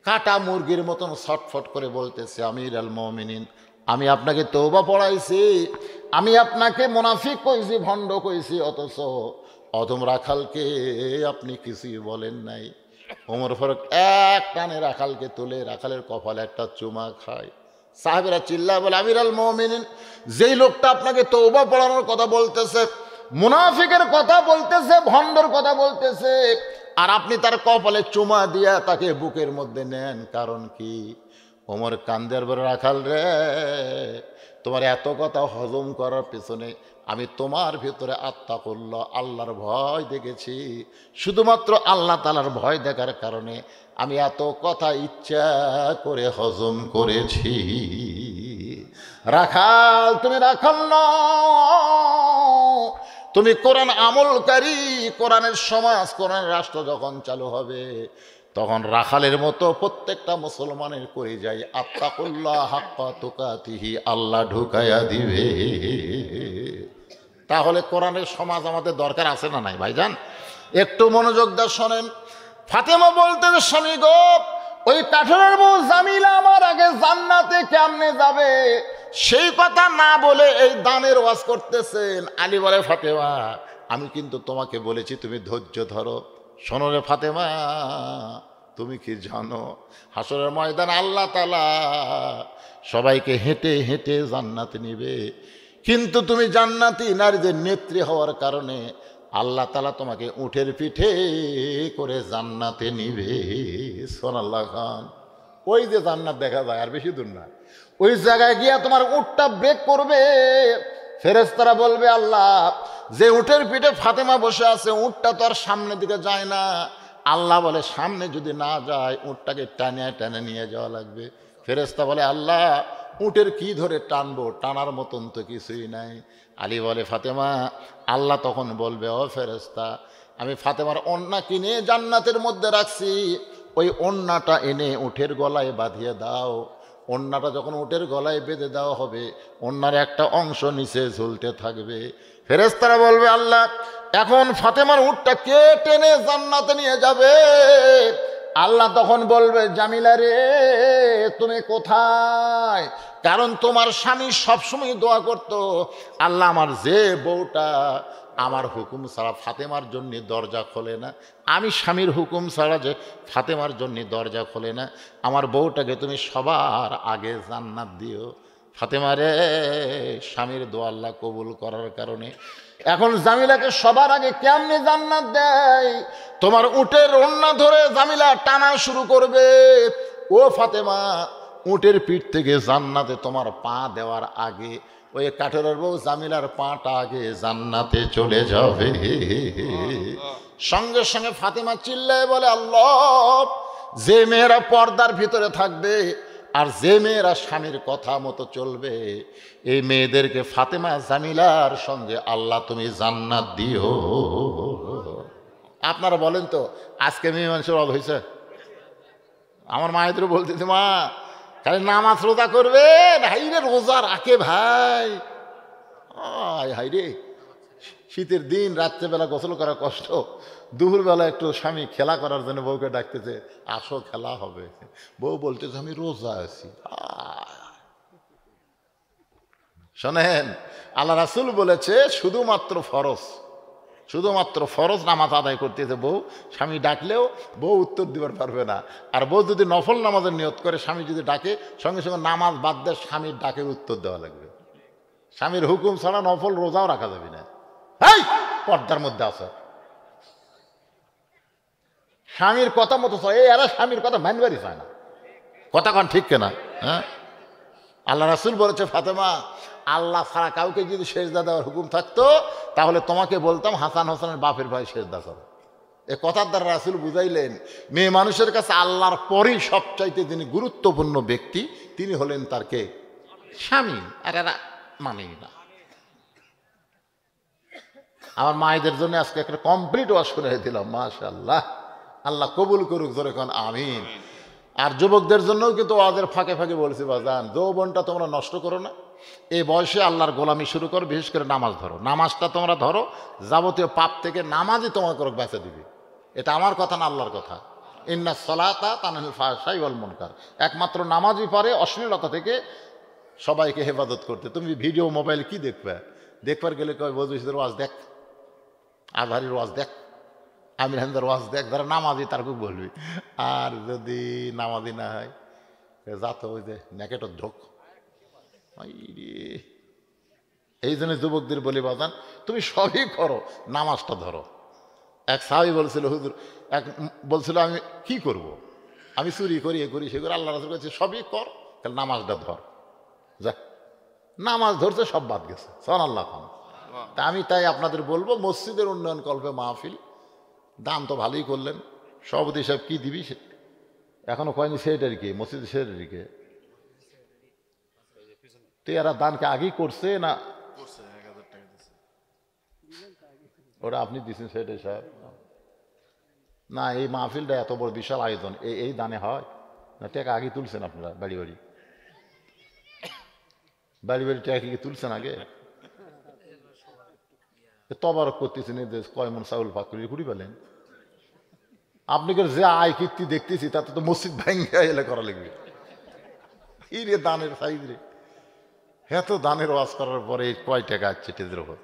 কাটা মুরগির মতন ছটফট করে বলতেছে, আমির আল মুমিনিন, আমি আপনাকে তওবা পড়াইছি, আমি আপনাকে মুনাফিক কইছি, ভণ্ড কইছি, অথচ অধম রাখালকে আপনি কিছুই বলেন নাই। ওমর ফারুক এক টানে রাখালকে তুলে রাখালের কপালে একটা চুমা খায়। সাহাবীরা চিল্লায় বলে, আমির আল মুমিনিন, যেই লোকটা আপনাকে তওবা পড়ানোর কথা বলতেছে, মুনাফিকের কথা বলতেছে, ভণ্ডর কথা বলতেছে, আর আপনি তার কপালে চুমা দিয়া তাকে বুকের মধ্যে নেন, কারণ কি? ওমর কান্দের বলে, রাখাল রে, তোমার এত কথা হজম করার পেছনে আমি তোমার ভিতরে আত্তাকুল্লাহ, আল্লাহর ভয় দেখেছি। শুধুমাত্র আল্লাহ তাআলার ভয় দেখার কারণে আমি এত কথা ইচ্ছা করে হজম করেছি। রাখাল, তুমি রাখাল নও, তুমি কোরআন আমলকারী। কোরআনের সমাজ, কোরআনের রাষ্ট্র যখন চালু হবে, তখন রাখালের মতো প্রত্যেকটা মুসলমানের করে যায় আত্তাকুল্লাহ হাক্কা তুকাতিহি, আল্লাহ ঢুকাইয়া দিবে। তাহলে কোরআনের সমাজ আমাদের দরকার আছে না নাই ভাইজান? একটু মনোযোগ দিয়ে শোনেন। ফাতেমা বলতে, স্বামী গো, ওই কাঠের বউ জামিলা আমার আগে জান্নাতে কেমনে যাবে, সেই কথা না বলে এই দানের ওয়াজ করতেছেন। আলী বলে, ফাতেমা, আমি কিন্তু তোমাকে বলেছি তুমি ধৈর্য ধরো। শোনো রে ফাতেমা, তুমি কি জানো হাসরের ময়দানে আল্লাহ তাআলা সবাইকে হেঁটে হেঁটে জান্নাতে নিবে, কিন্তু তুমি জান্নাতি নারীদের নেত্রী হওয়ার কারণে আল্লাহ তাআলা তোমাকে উটের পিঠে করে জান্নাতে নিবে। সুবহানাল্লাহ খান। ওই যে জান্নাত দেখা যায় আর বেশি দূর না, ওই জায়গায় গিয়া তোমার উটটা ব্রেক করবে, ফেরেশতারা বলবে আল্লাহ যে উটের পিঠে ফাতেমা বসে আছে উটটা তো আর সামনের দিকে যায় না। আল্লাহ বলে সামনে যদি না যায় উটটাকে টানে টানে নিয়ে যাওয়া লাগবে। ফেরেশতা বলে আল্লাহ উটের কি ধরে টানবো, টানার মতন তো কিছুই নাই। আলী বলে ফাতেমা, আল্লাহ তখন বলবে ও ফেরেশতা আমি ফাতেমার ওড়না কিনে জান্নাতের মধ্যে রাখছি, ওই ওড়নাটা এনে উটের গলায় বাঁধিয়ে দাও। ওড়নাটা যখন উটের গলায় বেঁধে দেওয়া হবে ওড়নার একটা অংশ নিচে ঝুলতে থাকবে। ফেরেশতারা বলবে আল্লাহ এখন ফাতেমার উটটা কে টেনে জান্নাতে নিয়ে যাবে? আল্লাহ তখন বলবে জামিলা রে তুমি কোথায়? কারণ তোমার স্বামী সবসময় দোয়া করতো আল্লাহ আমার যে বউটা আমার হুকুম ছাড়া ফাতেমার জন্য দরজা খোলে না, আমি স্বামীর হুকুম ছাড়া যে ফাতেমার জন্য দরজা খোলে না, আমার বউটাকে তুমি সবার আগে জান্নাত দিও। ফাতেমা রে স্বামীর দোয়া আল্লাহ কবুল করার কারণে এখন জামিলাকে সবার আগে কেমনে জান্নাত দেয়? তোমার উটের ওড়না ধরে জামিলা টানা শুরু করবে। ও ফাতেমা উটের পিঠ থেকে জান্নাতে তোমার পা দেওয়ার আগে ওই কাঠেরের বউ জামিলার পাটা আগে জান্নাতে চলে যাবে। সঙ্গে সঙ্গে ফাতেমা চিল্লায় বলে আল্লাহ যে মেয়েরা পর্দার ভিতরে থাকবে আর যে মেয়েরা স্বামীর কথা মতো চলবে এই মেয়েদেরকে ফাতেমা জামিলার সঙ্গে আল্লাহ তুমি জান্নাত দিও। আপনারা বলেন তো আজকে মেয়ে মানুষের অভাব হয়েছে? আমার মায়েদের বলতেছে মা খালি নামাজ রোজা করবে, হাইরে রোজা রাখে ভাই, হাইরে শীতের দিন রাত্রেবেলা গোসল করা কষ্ট, দুপুরবেলা একটু স্বামী খেলা করার জন্য বউকে ডাকতেছে আসো খেলা হবে, বউ বলতেছে আমি রোজা আছি। শোনেন আল্লাহ রাসূল বলেছে শুধুমাত্র ফরজ নামাজ আদায় করতেছে বউ, স্বামী ডাকলেও বউ উত্তর দিবার পারবে না। আর বউ যদি নফল নামাজের নিয়ত করে স্বামী যদি ডাকে সঙ্গে সঙ্গে নামাজ বাদ দিয়ে স্বামীর ডাকের উত্তর দেওয়া লাগবে। স্বামীর হুকুম ছাড়া নফল রোজাও রাখা যাবে না। এই পর্দার মধ্যে আছে স্বামীর কথা মতো এই এরা স্বামীর কথা মানবারই চায় না, কথা কন ঠিক কেনা? হ্যাঁ আল্লাহ রাসূল বলেছে ফাতেমা আল্লাহ ছাড়া কাউকে যদি সেজদা দেওয়ার হুকুম থাকতো তাহলে তোমাকে বলতাম হাসান হোসেনের বাপের ভাই সেজদা করো। এ কথার দ্বারা রাসূল বুঝাইলেন মেয়ে মানুষের কাছে আল্লাহর পরই সবচাইতে যিনি গুরুত্বপূর্ণ ব্যক্তি তিনি হলেন তার কে? স্বামী। আর এরা মানেই না। আমার মায়েদের জন্য আজকে একটা কমপ্লিট ওয়াজ শুনে দিলাম, মাশাআল্লাহ, আল্লাহ কবুল করুক, জোরে কোন আমিন। আর যুবকদের জন্যও কিন্তু ওয়াজের ফাঁকে ফাঁকে বলছি বাজান যৌবনটা তোমরা নষ্ট করো না, এই বয়সে আল্লাহর গোলামি শুরু করো, বিশেষ করে নামাজ ধরো, নামাজটা তোমরা ধরো, যাবতীয় পাপ থেকে নামাজই তোমাকে বাঁচা দিবে। এটা আমার কথা না আল্লাহর কথা। ইন্না সলাতা তানহিল ফাহশাই ওয়াল মুনকার, একমাত্র নামাজই পারে অশ্লীলতা থেকে সবাইকে হেফাজত করতে। তুমি ভিডিও মোবাইল কি দেখবে? দেখবার গেলে কয় বজুদের ওয়াজ দেখ, আজহারির ওয়াজ দেখ, আমির হামদার ওয়াজ দেখ, যারা নামাজি তার খুব বলবি। আর যদি নামাজি না হয় যাতে ওই যে নেকেটর ঢোক। এই জন্য যুবকদের বলি বাজান তুমি সবই করো, নামাজটা ধরো। এক সাহাবী বলছিল হুজুর, এক বলছিল আমি কি করব, আমি চুরি করি এ করি সে করি। আল্লাহ রাসূল বলেছে সবই কর, তাহলে নামাজটা ধর। যা নামাজ ধরছে সব বাদ গেছে। সুবহানাল্লাহ। তা আমি তাই আপনাদের বলবো মসজিদের উন্নয়ন কল্পে মাহফিল, দান তো ভালোই করলেন, সভাপতি সাহেব কি দিবি এখনো কয়নি, সেটার কি মসজিদের সেটার কে তো এরা দানকে আগেই করছে না ওরা আপনি দিচ্ছেন সেটাই সাহেব? না এই মাহফিলটা এত বড় বিশাল আয়োজন, এই দানে হয় না? টাকা আগে তুলছেন আপনারা? বাড়ি বাড়ি বাড়ি বাড়ি টাকা কি তুলছেন আগে? তবারক করতেছেন কয় মন চাউল ভাগ করে কুড়ি পেলেন? আপনাকে যে আয় কীর্তি দেখতেছি তাতে তো মসজিদ ভাঙ্গা এলে করা লাগবে। এই রে দানের সাইজ রে, এত দানের ওয়াজ করার পরে কয় টাকা আছে টেজের ওপর?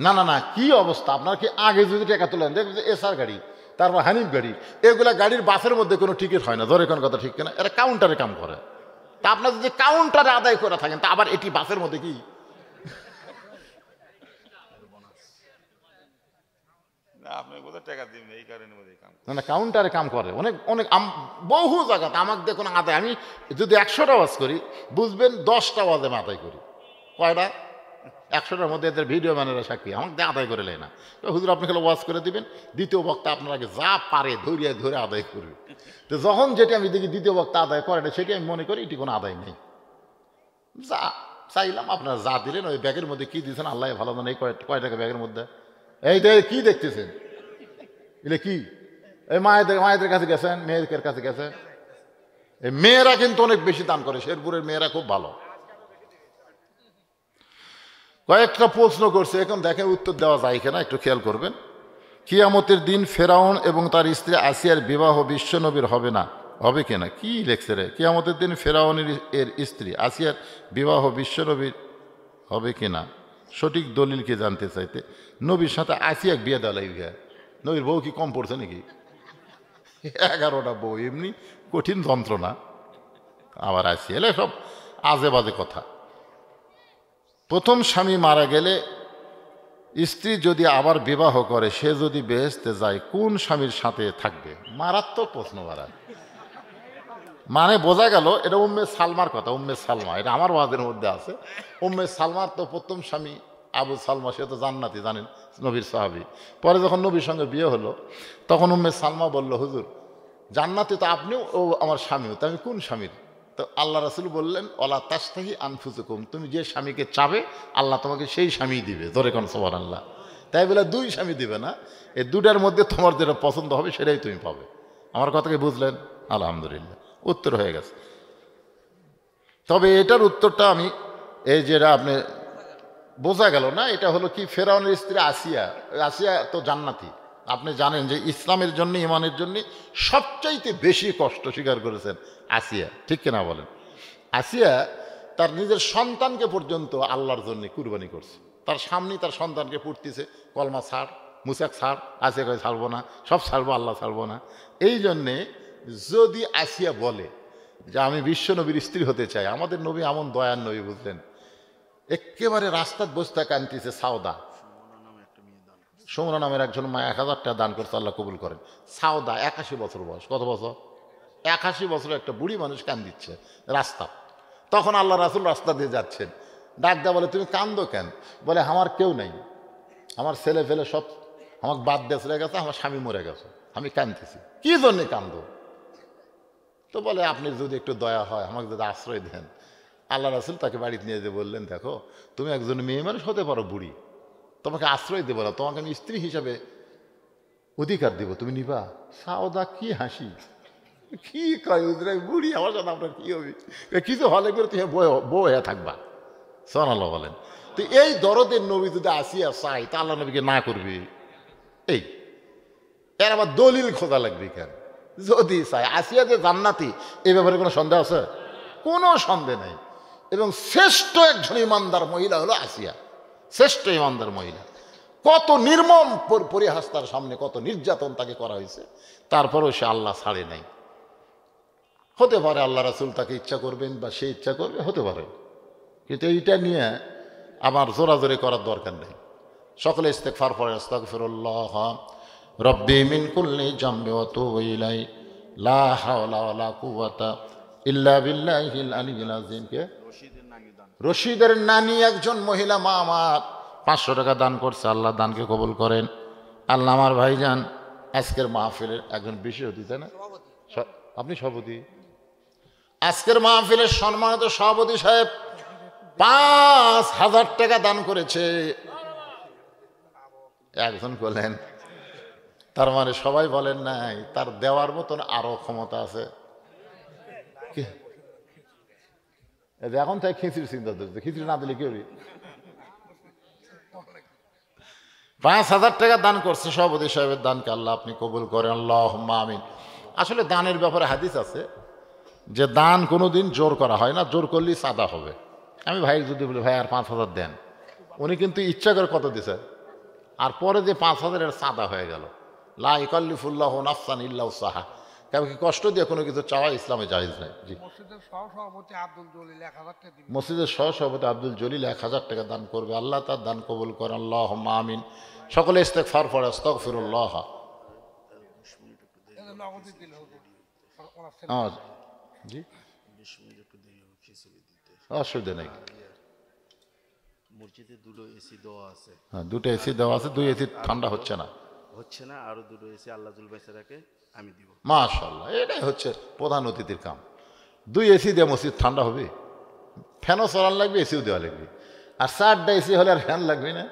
না না না, কি অবস্থা আপনার? কি আগে যদি টাকা তোলেন দেখবেন এসআর গাড়ি তারপর হানিফ গাড়ি, এগুলা গাড়ির বাসের মধ্যে কোনো টিকিট হয় না, ধরে কোন কথা ঠিক কিনা, এরা কাউন্টারে কাম করে। তা আপনার যদি কাউন্টারে আদায় করে থাকেন তা আবার এটি বাসের মধ্যে কি? না না, কাউন্টারে কাম করে অনেক অনেক বহু জায়গাতে। আমাকে দেখুন আদায়, আমি যদি 100টা ওয়াজ করি বুঝবেন 10টা ওয়াজে আমি আদায় করি। কয়টা? 100টার মধ্যে এদের ভিডিও ম্যানেরা সাক্ষী, আমাকে আদায় করে নেয় না। হুজুর আপনি খেলে ওয়াজ করে দিবেন, দ্বিতীয় বক্তা আপনার আগে যা পারে ধরে আদায় করবে। তো যখন যেটি আমি দেখি দ্বিতীয় বক্তা আদায় করে না, সেটি আমি মনে করি এটি কোনো আদায় নেই। যা চাইলাম আপনারা যা দিলেন, ওই ব্যাগের মধ্যে কি দিয়েছেন আল্লাহ ভালো জানে। এই কয় টাকা ব্যাগের মধ্যে? এই কি দেখতেছেন এলে কি? এই মায়েদের কাছে গেছেন, মেয়েদের কাছে গেছেন। এই মেয়েরা কিন্তু অনেক বেশি দান করে, শেরপুরের মেয়েরা খুব ভালো। কয়েকটা প্রশ্ন করছে, এখন দেখেন উত্তর দেওয়া যায় কিনা, একটু খেয়াল করবেন। কিয়ামতের দিন ফেরাউন এবং তার স্ত্রী আসিয়ার বিবাহ বিশ্বনবীর হবে না, হবে কিনা? কি লেখছে রে? কিয়ামতের দিন ফেরাউনের এর স্ত্রী আসিয়ার বিবাহ বিশ্বনবীর হবে কিনা, সঠিক দলিল কি জানতে চাইতে। নবীর সাথে আসিয়া বিয়ে দেওয়া লাগবে। নবীর বউ কি কম পড়ছে নাকি? 11টা বউ, এমনি কঠিন যন্ত্রণা। আবার আসিয়া এলে সব আজে বাজে কথা। প্রথম স্বামী মারা গেলে স্ত্রী যদি আবার বিবাহ করে, সে যদি বেহেশতে যায় কোন স্বামীর সাথে থাকবে? মারাত্মক প্রশ্ন মারা। মানে বোঝা গেল এটা উম্মে সালমার কথা। উম্মে সালমা, এটা আমার ওয়াজের মধ্যে আছে। উম্মে সালমার তো প্রথম স্বামী আবু সালমা, সে তো জান্নাতি, জানেন, নবীর সাহাবী। পরে যখন নবীর সঙ্গে বিয়ে হলো তখন উম্মে সালমা বলল, হুজুর জান্নাতি তো আপনিও, ও আমার স্বামীও, তো আমি কোন স্বামীর? তো আল্লাহ রাসূল বললেন, ওয়ালা তাস্তাহি আনফুসুকুম, তুমি যে স্বামীকে চাবে আল্লাহ তোমাকে সেই স্বামী দিবে। ধরে কোন সুবহানাল্লাহ। তাই বলে 2 স্বামী দিবে না, এই 2টার মধ্যে তোমার যেটা পছন্দ হবে সেটাই তুমি পাবে। আমার কথাকে বুঝলেন? আলহামদুলিল্লাহ, উত্তর হয়ে গেছে। তবে এটার উত্তরটা আমি, এই যেটা আপনি বোঝা গেল না, এটা হলো কি, ফেরাউনের স্ত্রী আসিয়া। আসিয়া তো জান্নাতি। আপনি জানেন যে ইসলামের জন্য, ইমানের জন্য সবচাইতে বেশি কষ্ট স্বীকার করেছেন আসিয়া, ঠিক কিনা বলেন? আসিয়া তার নিজের সন্তানকে পর্যন্ত আল্লাহর জন্য কুরবানি করছে। তার সামনে তার সন্তানকে পড়তেছে, কলমা ছাড়, মুসাক ছাড়। আসিয়া কয়ে ছাড়বো না, সব ছাড়বো, আল্লাহ ছাড়বো না। এই জন্যে যদি আসিয়া বলে যে আমি বিশ্ব নবীর স্ত্রী হতে চাই, আমাদের নবী এমন দয়ার নবী, বুঝলেন, একেবারে রাস্তার বস্তা কানতেছে। সাউদা, সুমনা নামের একজন মা 1000 টাকা দান করছে, আল্লাহ কবুল করেন। সাউদা 81 বছর বয়স। কত বছর? 81 বছরের একটা বুড়ি মানুষ কান দিচ্ছে রাস্তা। তখন আল্লাহ রাসূল রাস্তা দিয়ে যাচ্ছেন, ডাক দেয়া বলে, তুমি কান্দো কেন? বলে, আমার কেউ নেই, আমার ছেলে ফেলে সব আমাকে বাদ দিয়ে চলে গেছে, আমার স্বামী মরে গেছে, আমি কান্দতেছি। কি জন্যে কান্দো? তো বলে, আপনি যদি একটু দয়া হয়, আমাকে যদি আশ্রয় দেন। আল্লাহ রাসূল তাকে বাড়িতে নিয়ে যেয়ে বললেন, দেখো তুমি একজন মেয়ে মানুষ হতে পারো, বুড়ি, তোমাকে আশ্রয় দেবো না, তোমাকে আমি স্ত্রী হিসাবে অধিকার দেব, তুমি নিবা? সাউদা কি হাসি, কি কয়, বুড়ি আমার সাথে আপনার কি হবে? কিছু হলে করে তুমি বউ হয়ে থাকবা। সুবহানাল্লাহ বলেন। তো এই দরদের নবী যদি আসিয়া চাই, তা আল্লাহ নবীকে না করবে? এই এর আবার দলিল খোঁজা লাগবে কেন? যদি চাই, আসিয়া যে জান্নাতি, এই ব্যাপারে কোনো সন্দেহ আছে? কোনো সন্দেহ নেই। এবং শ্রেষ্ঠ একজন ইমানদার মহিলা হলো আসিয়া, শ্রেষ্ঠ ইমানদার মহিলা। কত নির্মম পরিহাস তার সামনে, কত নির্যাতন তাকে করা হয়েছে, তারপরেও সে আল্লাহ ছাড়ে নাই। হতে পারে আল্লাহ রাসূল তাকে ইচ্ছা করবেন বা সে ইচ্ছা করবে, হতে পারে, কিন্তু এইটা নিয়ে আমার জোরাজোরি করার দরকার নেই। সকলে ইস্তেগফার পড়ে, আস্তাগফিরুল্লাহ রব্বি মিন কুল্লি জামবি ওয়া তুবু ইলাইহি লা হাওলা ওয়ালা কুওয়াতা ইল্লা বিল্লাহিল আলিয়্যিল আযীম। কে? রশিদের নানি একজন মহিলা মা আমার 500 টাকা দান করছে, আল্লাহ দানকে কবুল করেন। আল্লাহ আমার ভাইজান আজকের মাহফিলের একজন বিশেষ অতিথি, না আপনি সভাপতি, আজকের মাহফিলের সম্মানিত সভাপতি সাহেব 5000 টাকা দান করেছে। একজন বলেন, তার মানে সবাই বলেন নাই, তার দেওয়ার মতন আরো ক্ষমতা আছে। এখন তাই খিচড়ি চিন্তা করছে, খিচড়ি না দিলে কি হবে? 5000 টাকা দান করছে সভাপতি সাহেবের দানকে আল্লাহ আপনি কবুল করেন, আল্লাহুম্মা আমিন। আসলে দানের ব্যাপারে হাদিস আছে যে দান কোনোদিন জোর করা হয় না, জোর করলেই সাদা হবে। আমি ভাই যদি বলি, ভাই আর 5000 দেন, উনি কিন্তু ইচ্ছা করে কত দিছে, আর পরে যে 5000 এর সাদা হয়ে গেল, লা ইকাল্লিফুল্লাহু নাফসান ইল্লা উসাহা। কাউকে কষ্ট দিয়ে কোনো কিছু চাওয়া ইসলামে জায়েজ নাই। জি। মসজিদের সহসভাপতি আব্দুল জলিল 1000 টাকা দিবেন। মসজিদের সহসভাপতি আব্দুল জলিল 1000 টাকা দান করবে, আল্লাহ তার দান কবুল করেন। আল্লাহুম্মা আমিন। সকলে ইস্তেগফার পড়ে আস্তাগফিরুল্লাহ। এটা নগদ দিলে হবে। জি, অসুবিধা নেই। মসজিদে দুটো এসি দেওয়া আছে, হ্যাঁ, দুটো এসি দেওয়া আছে, 2 এসি ঠান্ডা হচ্ছে না। আরো দুটো এসি আল্লাহ জুল বেচারাকে আমি দিব। মাশাআল্লাহ, এটাই হচ্ছে প্রধান অতিথির কাম। 2 এসি দিয়ে মসজিদ ঠান্ডা হবে, ফ্যানও চলান লাগবে, এসিও দেওয়া লাগবে। আর 4টা এসি হলে আর ফ্যান লাগবে না।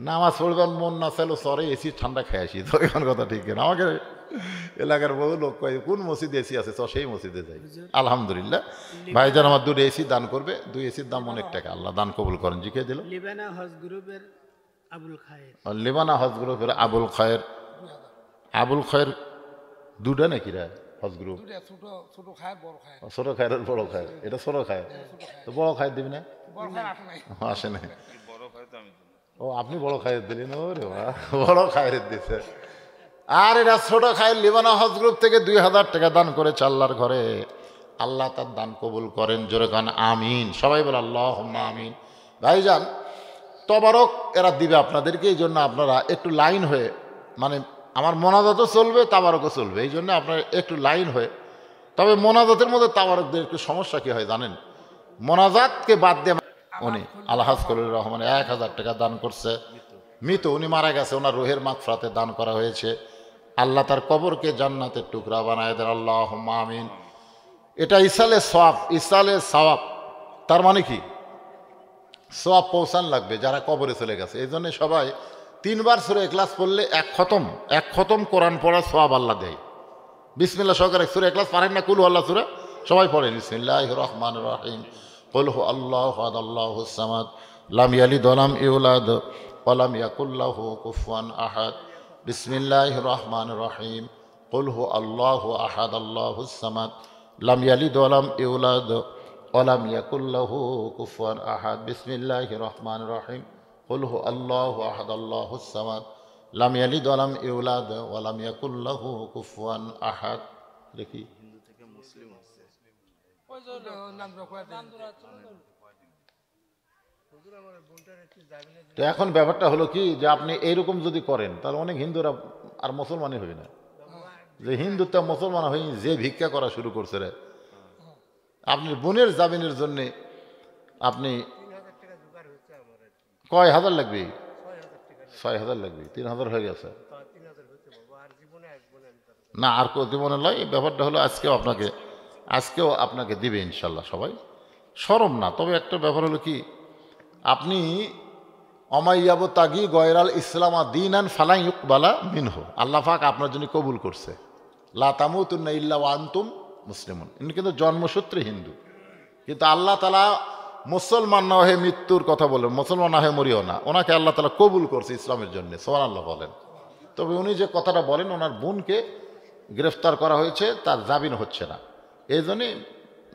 নামাজ পড়বেন মন না চাইলো সরে এসি ঠান্ডা খেয়ে আসি, তো এখন কথা ঠিক না। আমাকে এলাকার বহু লোক কয় কোন মসজিদে এসি আছে, তো সেই মসজিদে যাই। আলহামদুলিল্লাহ, ভাইজান আমার 2 এসি দান করবে। 2 এসির দাম অনেক টাকা, আল্লাহ দান কবুল করেন। জিকে দিল লিবানা হজ গ্রুপের আবুল খায়ের। লিবানা হজ গ্রুপের আবুল খায়ের। আবুল খায়ের 2টা নাকি রে হজ গ্রুপ? দুটো ছোট ছোট খায় বড় খায়। ছোট খায়ের আর বড় খায়ের, এটা ছোট খায়ের। তো বড় খায়ের দিবি না? বড় খায় আসে নাই। আসে নাই। ও আপনি বড় খায়ের দিলেন? ওরে বাহ, বড় খায়ের দিচ্ছে। আর এটা ছোট খায়ের লিবানা হজ গ্রুপ থেকে 2000 টাকা দান করেছে আল্লাহর ঘরে। আল্লাহ তার দান কবুল করেন। জোরে কান আমিন। সবাই বলে আল্লাহুম্মা আমিন। ভাইজান তবারক এরা দিবে আপনাদেরকে, এই জন্য আপনারা একটু লাইন হয়ে, মানে আমার মোনাজাতও চলবে, তাবারকও চলবে, এই জন্য আপনারা একটু লাইন হয়ে। তবে মোনাজাতের মধ্যে তাবারকদের একটু সমস্যা কি হয় জানেন? মোনাজাতকে বাদ দিয়ে উনি আলহাজ কলির রহমান 1000 টাকা দান করছে। মৃত, উনি মারা গেছে, ওনার রুহের মাগফিরাতে দান করা হয়েছে। আল্লাহ তার কবরকে জান্নাতের টুকরা বানায় দেন। আল্লাহুম্মা আমিন। এটা ইসালে সওয়াব, ইসালে সওয়াব। তার মানে কি? সওয়াব পৌঁছান লাগবে যারা কবরে চলে গেছে। এই জন্য সবাই 3 বার সূরা ইখলাস পড়লে এক খতম কোরআন পড়া সওয়াব আল্লাহ দেয়। বিসমিল্লাহ সহকারে সূরা ইখলাস পারেন না? কুল আল্লাহ সূরা সবাই পড়েন। বিসমিল্লাহির রহমানির রহিম। কুল হু আল্লাহু আহাদ আল্লাহুস সামাদ লাম ইয়ালিদ ওয়া লাম ইউলাদ ওয়া লাম ইয়াকুল লাহু কুফুয়ান আহাদ। বিসমিল্লাহির রহমানির রহিম। কুল হু আল্লাহু আহাদ আল্লাহুস সামাদ লাম ইয়ালিদ ওয়া লাম ইউলাদ ওয়া লাম ইয়াকুল লাহু কুফুয়ান আহাদ। বিসমিল্লাহির রহমানির রহিম। কুল হু আল্লাহু আহাদ আল্লাহুস সামাদ লাম ইয়ালিদ ওয়া লাম ইউলাদ ওয়া লাম ইয়াকুল লাহু কুফুয়ান আহাদ। দেখি হিন্দু থেকে মুসলিম হচ্ছে। ওই যে নাম রাখা তো এখন ব্যাপারটা হলো কি, যে আপনি এইরকম যদি করেন তাহলে অনেক হিন্দুরা আর মুসলমানই হবে না। যে হিন্দুত্ব মুসলমান হয়ে যে ভিক্ষা করা শুরু করছে রে, আপনি বোনের জামিনের জন্যে আপনি কয় হাজার লাগবে? 6000 লাগবে। 3000 হয়ে গেছে না, আর জীবনে নয়। এই ব্যাপারটা হলো আজকেও আপনাকে দিবে ইনশাল্লাহ সবাই। শরম না। তবে একটা ব্যাপার হলো কি, আপনি অমাইয়াব তাগি গয়রাল ইসলামা দীনান ফালাই ইউকবালা মিনহু, আল্লাহ পাক আপনার জন্য কবুল করছে। লা তামুতুন্না ইল্লা ওয়া আনতুম মুসলিমুন। ইনি কিন্তু জন্মসূত্রে হিন্দু, কিন্তু আল্লাহ তাআলা মুসলমান না হয়ে মৃত্যুর কথা বলেন, মুসলমান না হয়ে মরিও না। ওনাকে আল্লাহ তাআলা কবুল করছে ইসলামের জন্য, সুবহানাল্লাহ বলেন। তবে উনি যে কথাটা বলেন, ওনার বোনকে গ্রেফতার করা হয়েছে, তার জামিন হচ্ছে না। এই জন্যে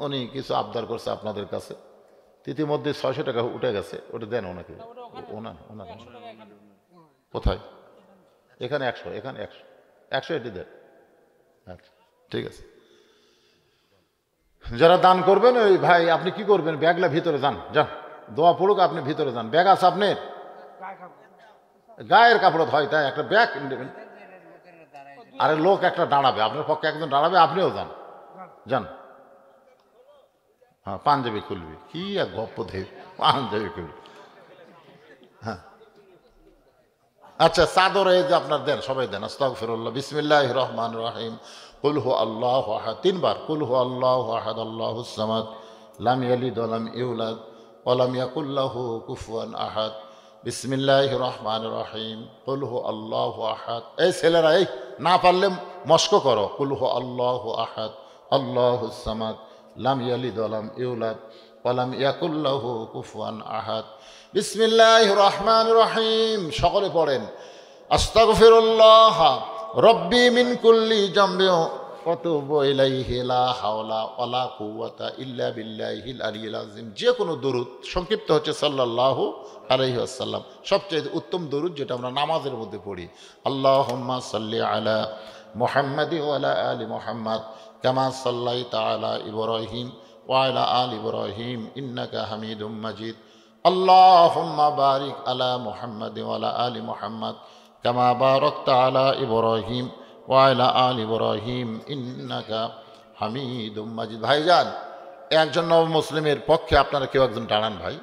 উনি কিছু আবদার করছে আপনাদের কাছে। ইতিমধ্যে 600 টাকা উঠে গেছে, ওটা দেন ওনাকে। ওনার কোথায়? এখানে 100, এখানে 100 এটি দেন। আচ্ছা ঠিক আছে। যারা দান করবেন, ওই ভাই আপনি কি করবেন, ব্যাগলা ভিতরে যান, দোয়া পড়ুক, আপনি ভিতরে যান। ব্যাগ আছে আপনার? গায়ের কাপড় হয় তাই একটা ব্যাগ নেবেন। আরে লোক একটা দাঁড়াবে, আপনার পক্ষে একজন দাঁড়াবে, আপনিও যান। হ্যাঁ, পাঞ্জাবি খুলবি কি এক গপ্প দেব, পাঞ্জাবি খুলবি। হ্যাঁ আচ্ছা, চাদর এই যে আপনার দেন, সবাই দেন। আস্তাগফিরুল্লাহ। বিসমিল্লাহির রহমানির রহিম। কুল হু আল্লাহু আহাদ। 3 বার কুল হু আল্লাহু আহাদ আল্লাহুস সামাদ লাম ইয়ালিদ ওয়া লাম ইউলাদ ওয়া লাম ইয়াকুল লাহু কুফুয়ান আহাদ। বিসমিল্লাহির রহমানির রহিম। কুল হু আল্লাহু আহাদ। এই ছেলেরা, এই না পারলে মস্ক করো। কুল হু আল্লাহু আহাদ আল্লাহুস সামাদ লাম ইয়ালিদ ওয়া লাম ইউলাদ ওয়া লাম ইয়াকুল লাহু কুফুয়ান আহাদ। বিসমিল্লাহির রহমানির রহিম। সকলে পড়েন আস্তাগফিরুল্লাহ রব্বি মিন কুল্লি জামবি ওয়াতুবু ইলাইহি লা হাওলা ওয়ালা কুওয়াতা ইল্লা বিল্লাহিল আলিয়্যিল আযীম। যে কোনো দরুদ, সংক্ষিপ্ত হচ্ছে সাল্লাল্লাহু আলাইহি ওয়াসাল্লাম, সবচেয়ে উত্তম দরুদ যেটা আমরা নামাজের মধ্যে পড়ি। আল্লাহুম্মা সাল্লি আলা মুহাম্মাদি ওয়া আলা আলি মুহাম্মাদ কামা সাল্লাইতা আলা ইব্রাহিম ওয়া আলা আলি ইব্রাহিম ইন্নাকা হামিদুম মাজিদ। আল্লাহুম্মা বারিক আলা মুহাম্মাদি ওয়া আলা আলি মুহাম্মাদ কামা বারাকতা আলা ইব্রাহিম ওয়া আলা আলি ইব্রাহিম ইন্নাকা হামিদুম মাজিদ। ভাইজান, একজন নব মুসলিমের পক্ষে আপনারা কেউ একজন দাঁড়ান ভাই,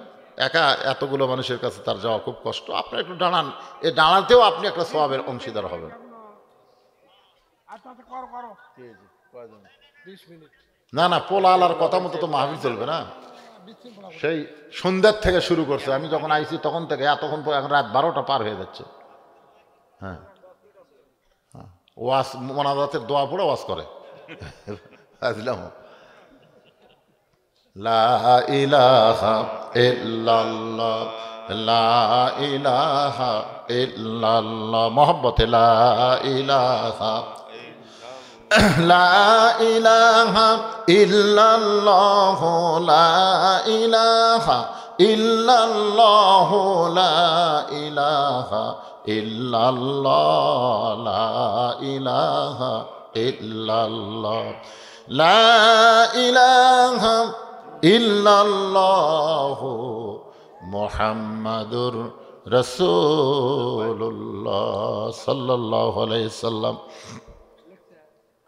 একা এতগুলো মানুষের কাছে তার যাওয়া খুব কষ্ট, আপনারা একটু দাঁড়ান, এই দাঁড়াতেও আপনি একটা সওয়াবের অংশীদার হবেন। আচ্ছা আচ্ছা, করো করো, কে জি কয়জন? 20 মিনিট না না, পোলা আলার কথা মতো তো মাহফিল চলবে না। বিশৃঙ্খলা করো। সেই সন্ধ্যার থেকে শুরু করছে, আমি যখন আইছি তখন থেকে এতক্ষণ এখন রাত 12টা পার হয়ে যাচ্ছে। হ্যাঁ হ্যাঁ, ওয়াজ মোনাজাতের দোয়া পড়ে ওয়াজ করে আসলাম। লা ইলাহা ইল্লাল্লাহ লা ইলাহা ইল্লাল্লাহ, মহব্বতে লা ইলাহা লা ইলাহা ইল্লাল্লাহ লা ইলাহা ইল্লাল্লাহ লা ইলাহা ইল্লাল্লাহ লা ইলাহা ইল্লাল্লাহ লা ইলাহা ইল্লাল্লাহ মুহাম্মাদুর রাসূলুল্লাহ সাল্লাল্লাহু আলাইহি সাল্লাম।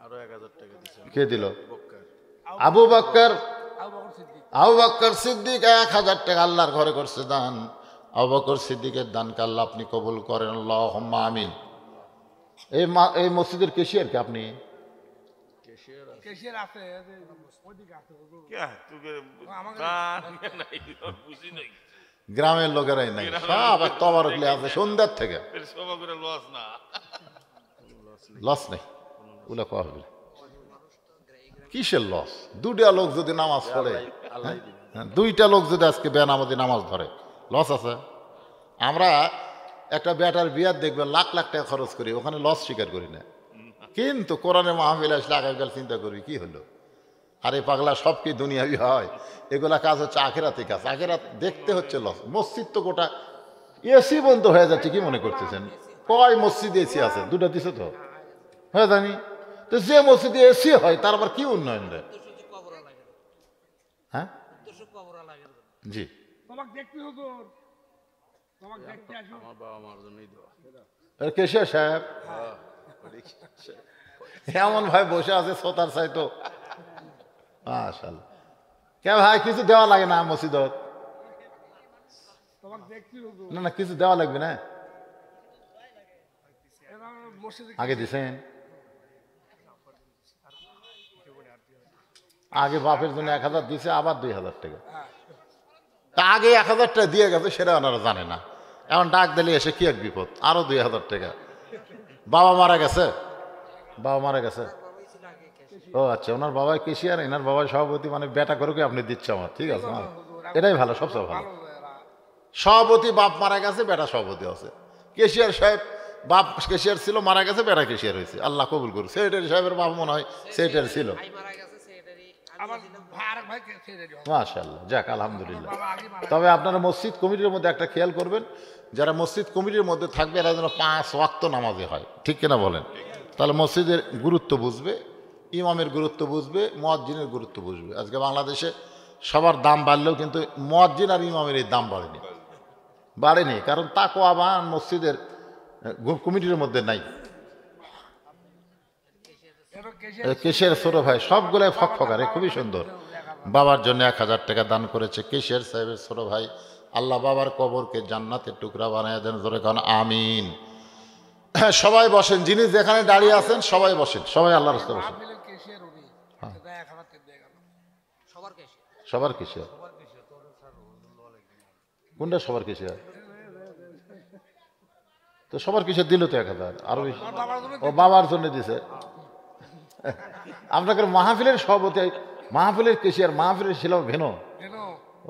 আরো 1000 টাকা দিছে কে দিল? বক্কার। আবু বকর। আবু বকর সিদ্দিক। আবু বকর সিদ্দিক 1000 টাকা আল্লাহর ঘরে করছে দান। আবু বকর সিদ্দিকের দানকে আল্লাহ আপনি কবুল করেন, আল্লাহুম্মা আমিন। এই মসজিদের কেশিয়ার কে আপনি? কেশিয়ার আছে, এই যে ওইদিকে আছে, হুজুর। কে তুই আমাকে নাই বুঝি নাই গ্রামের লোকেরাই নাই, সব এক তবারকলি আছে সন্ধ্যার থেকে। এর সভা করে লস না, লস নেই, ওগুলো কয়া হবে কিসের লস? দুটা লোক যদি নামাজ পড়ে, আল্লাহ দিবেন। হ্যাঁ, দুইটা লোক যদি আজকে বেনামাজি নামাজ ধরে, লস আছে? আমরা একটা বেটার বিয়ার দেখবেন লাখ লাখ টাকা খরচ করি, ওখানে লস স্বীকার করি না, কিন্তু কোরআনে মাহফিল আসলে আগামীকাল চিন্তা করবি কি হলো। আরে পাগলা, সব কি দুনিয়াবি হয়? এগুলা কাজ হচ্ছে আখেরাতে কাজ, আখেরাত দেখতে হচ্ছে লস। মসজিদ তো গোটা এসি বন্ধ হয়ে যাচ্ছে, কি মনে করতেছেন? কয় মসজিদ এসি আছে? দুটা দিছে তো, হ্যাঁ জানি তো। যে মসজিদে এসি হয় তার আবার কি উন্নয়ন দেয়? হ্যাঁ জি, তোমাকে দেখতে হুজুর, তোমাকে দেখতে আসো। আমার বাবা মার জন্যই দেওয়া। কেশিয়া সাহেব এমন ভাই বসে আছে সোতার চাইতো। মাশাআল্লাহ, কে ভাই কিছু দেওয়া লাগে না মসজিদত? তোমাকে দেখতে হুজুর। না না, কিছু দেওয়া লাগবে না? এরা মসজিদে আগে দিছেন? আগে বাপের জন্য 1000 দিছে, আবার 2000 টাকা। তা আগে 1000 টাকা দিয়ে গেছে, সেটা ওনারা জানে না। এখন ডাক দিলে এসে কি এক বিপদ, আরো 2000 টাকা। বাবা মারা গেছে? বাবা মারা গেছে? ও আচ্ছা, ওনার বাবা কেশিয়ার, এনার বাবা সভাপতি, মানে বেটা করে আপনি দিচ্ছে আমার, ঠিক আছে, আমার এটাই ভালো, সবচেয়ে ভালো। সভাপতি বাপ মারা গেছে, বেটা সভাপতি আছে। কেশিয়ার সাহেব বাপ কেশিয়ার ছিল, মারা গেছে, বেটা কেশিয়ার হয়েছে, আল্লাহ কবুল করুন। সেক্রেটারি সাহেবের বাবা মনে হয় সেক্রেটারি ছিল। আবার ভাই আরেক ভাই ছেড়ে দিও। মাশাআল্লাহ, যাক আলহামদুলিল্লাহ। বাবা আগে মারা তবে আপনারা মসজিদ কমিটির মধ্যে একটা খেয়াল করবেন, যারা মসজিদ কমিটির মধ্যে থাকবে এরা যেন 5 ওয়াক্ত নামাজে হয়, ঠিক কিনা বলেন? তাহলে মসজিদের গুরুত্ব বুঝবে, ইমামের গুরুত্ব বুঝবে, মুয়াজ্জিনের গুরুত্ব বুঝবে। আজকে বাংলাদেশে সবার দাম বাড়লেও কিন্তু মুয়াজ্জিন আর ইমামের এই দাম বাড়েনি, কারণ তাকওয়াবান মসজিদের কমিটির মধ্যে নাই। এরা কেশিয়ার কেশের ছোট ভাই সবগুলাই ফকফকারে, খুবই সুন্দর। বাবার জন্য 1000 টাকা দান করেছে কেশের সাহেবের ছোট ভাই। আল্লাহ বাবার কবরকে জান্নাতের টুকরা বানায় দেন, জোরে কারণ আমিন। সবাই বসেন, যিনি যেখানে দাঁড়িয়ে আছেন সবাই বসেন, সবাই আল্লাহর রাস্তায় বসেন। মাহফিলের কেশিয়ার উনি, এটা 1000 টাকা দিয়ে গেল। সবার কেশিয়ার কোনটা? সবার কেশিয়ার তো সবার কেশিয়ার দিল তো 1000, আরো বেশি। বাবার জন্য ও বাবার জন্য দিছে। আপনাকে মাহফিলের সভাপতি, মাহফিলের কেশিয়ার, মাহফিলের ছিল ভেনো। কেন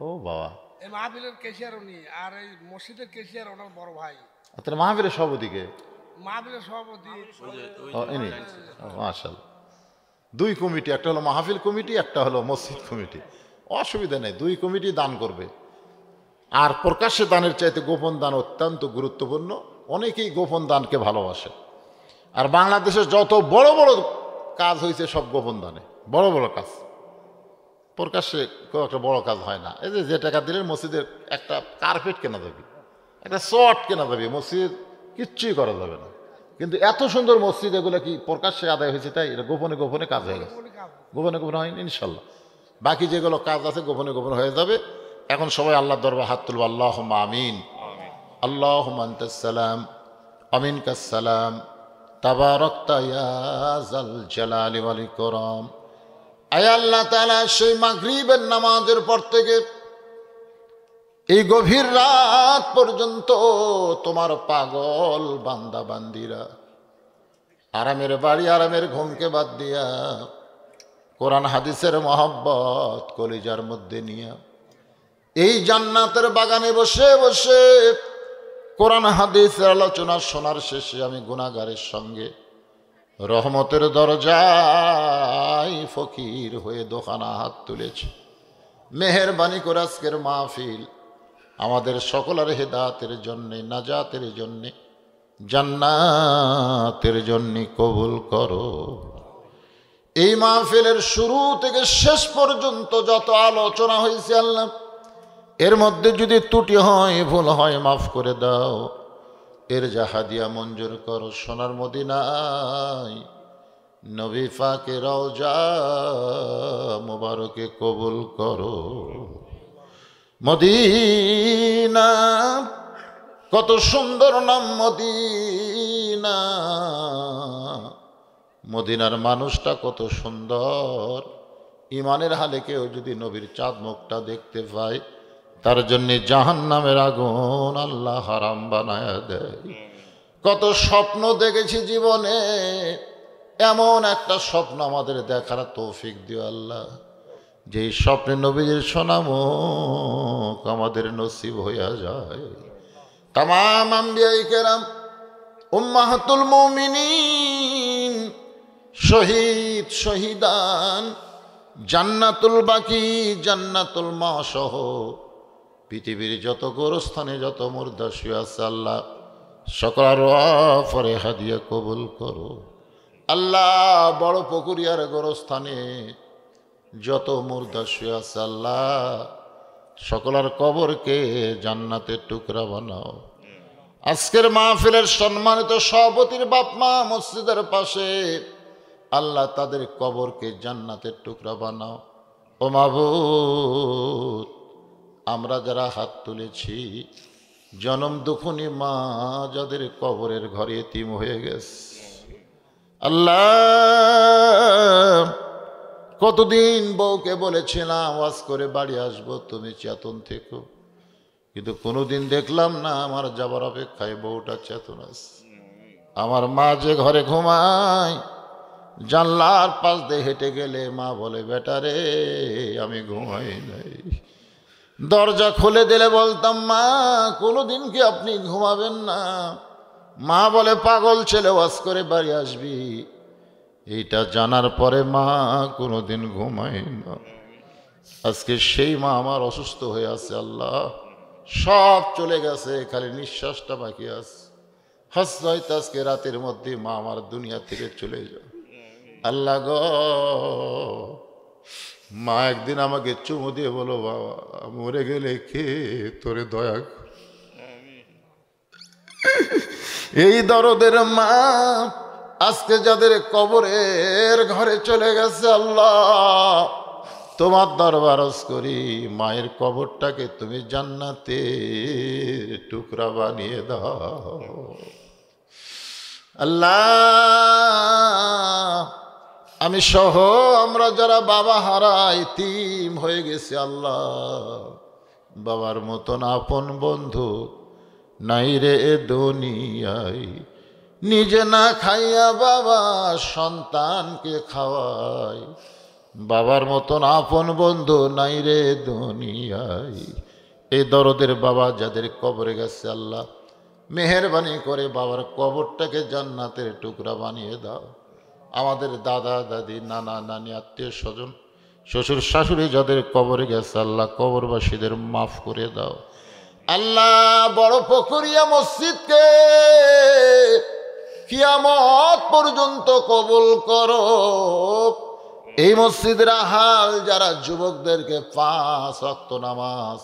ও বাবা, এই মাহফিলের কেশিয়ার উনি, আর এই মসজিদের কেশিয়ার ওনার বড় ভাই। আপনার মাহফিলের সভাপতিকে? মাহফিলের সভাপতি ও ইনি, মাশাআল্লাহ। দুই কমিটি, একটা হলো মাহফিল কমিটি, একটা হলো মসজিদ কমিটি। অসুবিধা নেই, দুই কমিটি দান করবে। আর প্রকাশ্যে দানের চাইতে গোপন দান অত্যন্ত গুরুত্বপূর্ণ। অনেকেই গোপন দানকে ভালোবাসে। আর বাংলাদেশের যত বড় বড় কাজ হয়েছে সব গোপন দানে, বড় বড় কাজ। প্রকাশ্যে খুব একটা বড় কাজ হয় না। এই যে টাকা দিলে মসজিদের একটা কার্পেট কেনা যাবে, একটা শট কেনা যাবে, মসজিদ কিচ্ছুই করা যাবে না। কিন্তু এত সুন্দর মসজিদ, এগুলো কি প্রকাশ্যে আদায় হয়েছে তাই? এটা গোপনে গোপনে কাজ হয়ে গেছে। গোপনে গোপনে হয়নি ইনশাল্লাহ। বাকি যেগুলো কাজ আছে গোপনে গোপনে হয়ে যাবে। এখন সবাই আল্লাহর দরবারে হাত তুলব। আল্লাহুম্মা আমিন। আল্লাহুম্মা আনতাস সালাম আমিনকাস সালাম তাবারাকতা ইয়া যাল জালালি ওয়াল ইকরাম। আয় আল্লাহ তাআলা, সেই মাগরিবের নামাজের পর থেকে এই গভীর রাত পর্যন্ত তোমার পাগল বান্দা বান্দিরা আরামের বাড়ি, আরামের ঘুমকে বাদ দিয়া কোরআন হাদিসের মহব্বত কলিজার মধ্যে নিয়ে এই জান্নাতের বাগানে বসে বসে কোরআন হাদিসের আলোচনা শোনার শেষে আমি গুনাহগারের সঙ্গে রহমতের দরজায় ফকির হয়ে দোকানা হাত তুলেছি। মেহেরবানি করে আজকের মাহফিল আমাদের সকলের হেদায়েতের জন্যে, নাজাতের জন্যে, জান্নাতের জন্যে কবুল করো। এই মাহফিলের শুরু থেকে শেষ পর্যন্ত যত আলোচনা হয়েছে আল্লাহ, এর মধ্যে যদি ত্রুটি হয়, ভুল হয়, মাফ করে দাও। এর জাহাদিয়া মঞ্জুর করো। সোনার মদিনায় নবী পাকের রওজা মুবারকে কবুল করো। মদিনা কত সুন্দর নাম মদিনা, মদিনার মানুষটা কত সুন্দর। ইমানের হালে কেউ যদি নবীর চাঁদ মুখটা দেখতে পায়, তার জন্য জাহান্নামের আগুন আল্লাহ হারাম বানায়া দেয়। কত স্বপ্ন দেখেছি জীবনে, এমন একটা স্বপ্ন আমাদের দেখার তৌফিক দিও আল্লাহ, যেই স্বপ্নে নবীর সোনামুখ আমাদের নসিব হইয়া যায়। তামাম আম্বিয়ায়ে কেরাম, উম্মাহাতুল মুমিনিন, শহীদ শহীদান, জান্নাতুল বাকি, জান্নাতুল মাসহ পৃথিবীর যত গোরস্থানে যত মুর্দা শুয়ে আছে আল্লাহ, সকলের ওয়াফরে হাদিয়া কবুল করো আল্লাহ। বড় পুকুরিয়ার গোরস্থানে যত মুর্দা শুয়ে আছে আল্লাহ, সকলের কবরকে জান্নাতের টুকরা বানাও। আজকের মাহফিলের সম্মানিত সভাপতির বাপ মা মসজিদের পাশে আল্লাহ, তাদের কবরকে জান্নাতের টুকরা বানাও। ও মাবুদ, আমরা যারা হাত তুলেছি, জনম দুখুনি মা যাদের কবরের ঘরে এতিম হয়ে গেছে আল্লাহ, কতদিন বউকে বলেছিলাম ওয়াজ করে বাড়ি আসবো, তুমি চেতন থেকো, কিন্তু কোনোদিন দেখলাম না আমার যাবার অপেক্ষায় বউটা চেতন আছে। আমার মা যে ঘরে ঘুমায়, জানলার পাশ দিয়ে হেঁটে গেলে মা বলে, বেটা রে আমি ঘুমাই নাই। দরজা খুলে দিলে বলতাম, মা কোনোদিন কি আপনি ঘুমাবেন না? মা বলে, পাগল ছেলে, ওয়াজ করে বাড়ি আসবি। এইটা জানার পরে মা কোনোদিন ঘুমায় না। আজকে সেই মা আমার অসুস্থ হয়ে আছে আল্লাহ, সব চলে গেছে, খালি নিঃশ্বাসটা বাকি আছে। হয়তো আজকে রাতের মধ্যে মা আমার দুনিয়া থেকে চলে যায় আল্লাহ গো। মা একদিন আমাকে চুমু দিয়ে বলো, বাবা মরে গেলে কে তোরে দয়া করে। এই দরদের মা আজকে যাদের কবরের ঘরে চলে গেছে আল্লাহ, তোমার দরবারস করি, মায়ের কবরটাকে তুমি জান্নাতে টুকরা বানিয়ে দাও আল্লাহ। আমি সহ আমরা যারা বাবা হারা ইতিম হয়ে গেছি আল্লাহ, বাবার মতন আপন বন্ধু নাই রে দুনিয়ায়। নিজে না খাইয়া বাবা সন্তানকে খাওয়ায়, বাবার মতন আপন বন্ধু নাই রে দুনিয়ায়। এই দরদের বাবা যাদের কবরে গেছে আল্লাহ, মেহেরবানি করে বাবার কবরটাকে জান্নাতের টুকরা বানিয়ে দাও আমাদের দাদা দাদি নানা নানি আত্মীয় স্বজন শ্বশুর শাশুড়ি যাদের কবরে গেছে আল্লাহ কবরবাসীদের মাফ করে দাও। আল্লাহ বড় পুকুরিয়া মসজিদকে কিয়ামত পর্যন্ত কবুল করো। এই মসজিদের হাল যারা যুবকদেরকে 5 ওয়াক্ত নামাজ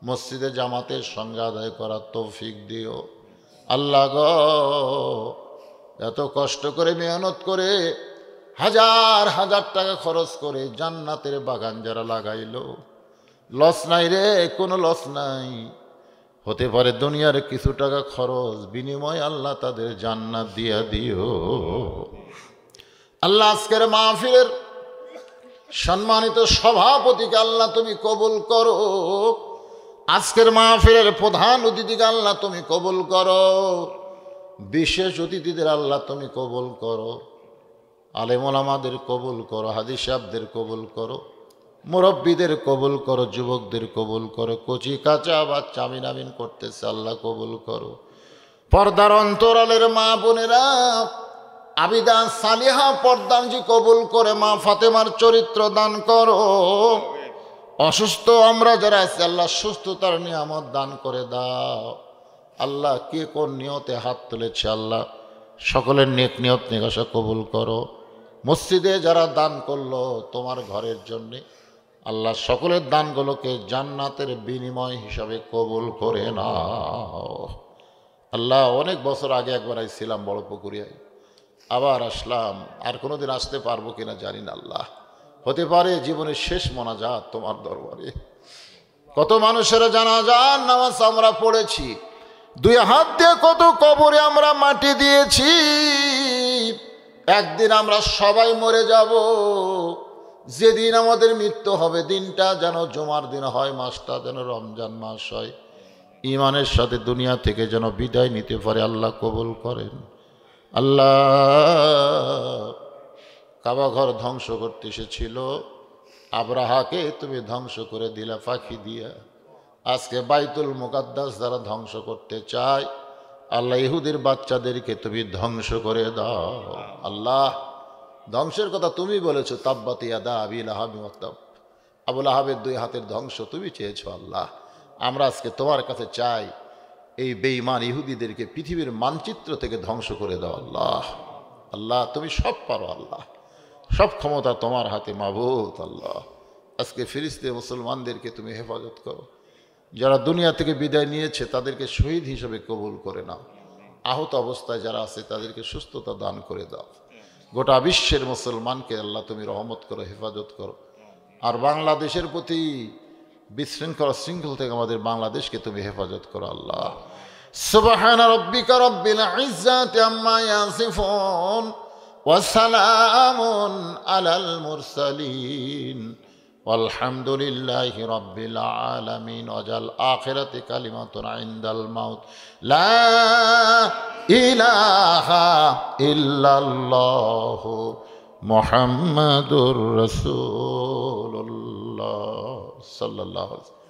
মসজিদে জামাতের সঙ্গে আদায় করার তৌফিক দিও। আল্লাহ গো এত কষ্ট করে মেহনত করে হাজার হাজার টাকা খরচ করে জান্নাতের বাগান যারা লাগাইলো, লস নাই রে, কোনো লস নাই। হতে পারে দুনিয়ার কিছু টাকা খরচ, বিনিময় আল্লাহ তাদের জান্নাত দিয়া দিও। আল্লাহ আজকের মাহফিলের সম্মানিত সভাপতিকে আল্লাহ তুমি কবুল করো। আজকের মাহফিলের প্রধান অতিথিকে আল্লাহ তুমি কবুল করো। বিশেষ অতিথিদের আল্লাহ তুমি কবুল করো। আলেম ওলামাদের কবুল করো, হাদিস সাহেবদের কবুল করো, মুরব্বীদের কবুল করো, যুবকদের কবুল করো, কচি কাঁচা বাচ্চা আমিন আমিন করতেছে আল্লাহ কবুল করো। পর্দার অন্তরালের মা বোনেরা আবিদা সালিহা পর্দানজি কবুল করে মা ফাতেমার চরিত্র দান করো। অসুস্থ আমরা যারা আছি আল্লাহ সুস্থতার নিয়ামত দান করে দাও। আল্লাহ কে কোন নিয়তে হাত তুলেছে আল্লাহ সকলের নেক নিয়ত নিগাসা কবুল করো। মসজিদে যারা দান করলো তোমার ঘরের জন্যে আল্লাহ সকলের দানগুলোকে জান্নাতের বিনিময় হিসাবে কবুল করে নাও। আল্লাহ অনেক বছর আগে একবার আইছিলাম বড় পুকুরিয়ায়, আবার আসলাম, আর কোনোদিন আসতে পারবো কিনা জানি না। আল্লাহ হতে পারে জীবনের শেষ মোনাজাত তোমার দরবারে। কত মানুষের জানাজার নামাজ আমরা পড়েছি, 2 হাত দিয়ে কত কবরে আমরা মাটি দিয়েছি। একদিন আমরা সবাই মরে যাব। যেদিন আমাদের মৃত্যু হবে দিনটা যেন জুমার দিন হয়, মাসটা যেন রমজান মাস হয়, ইমানের সাথে দুনিয়া থেকে যেন বিদায় নিতে পারে আল্লাহ কবুল করেন। আল্লাহ কাবা ঘর ধ্বংস করতে এসেছিল আব্রাহাকে তুমি ধ্বংস করে দিলা পাখি দিয়া। আজকে বাইতুল মুকাদ্দাস যারা ধ্বংস করতে চায় আল্লাহ ইহুদির বাচ্চাদেরকে তুমি ধ্বংস করে দাও। আল্লাহ ধ্বংসের কথা তুমি বলেছো, তাব্বাত ইয়াদা আবি লাহাবি ওয়া তাব, আবুল আহাবের 2 হাতের ধ্বংস তুমি চেয়েছো। আল্লাহ আমরা আজকে তোমার কাছে চাই এই বেঈমান ইহুদিদেরকে পৃথিবীর মানচিত্র থেকে ধ্বংস করে দাও। আল্লাহ আল্লাহ তুমি সব পারো, আল্লাহ সব ক্ষমতা তোমার হাতে মাবুদ। আল্লাহ আজকে ফিরিস্তে মুসলমানদেরকে তুমি হেফাজত করো। যারা দুনিয়া থেকে বিদায় নিয়েছে তাদেরকে শহীদ হিসেবে কবুল করে নাও। আহত অবস্থায় যারা আছে তাদেরকে সুস্থতা দান করে দাও। গোটা বিশ্বের মুসলমানকে আল্লাহ তুমি রহমত করো, হেফাজত করো। আর বাংলাদেশের প্রতি বিশৃঙ্খল শৃঙ্খল থেকে আমাদের বাংলাদেশকে তুমি হেফাজত করো। আল্লাহ সুবহানা রাব্বিকা রাব্বিল ইজ্জাতি আম্মা ইয়াসিফুন ওয়া সালামুন আলাল মুরসালিন والحمد لله رب العالمين وجل آخرة كلمة عند الموت لا إله إلا الله محمد رسول الله صلى الله عليه وسلم.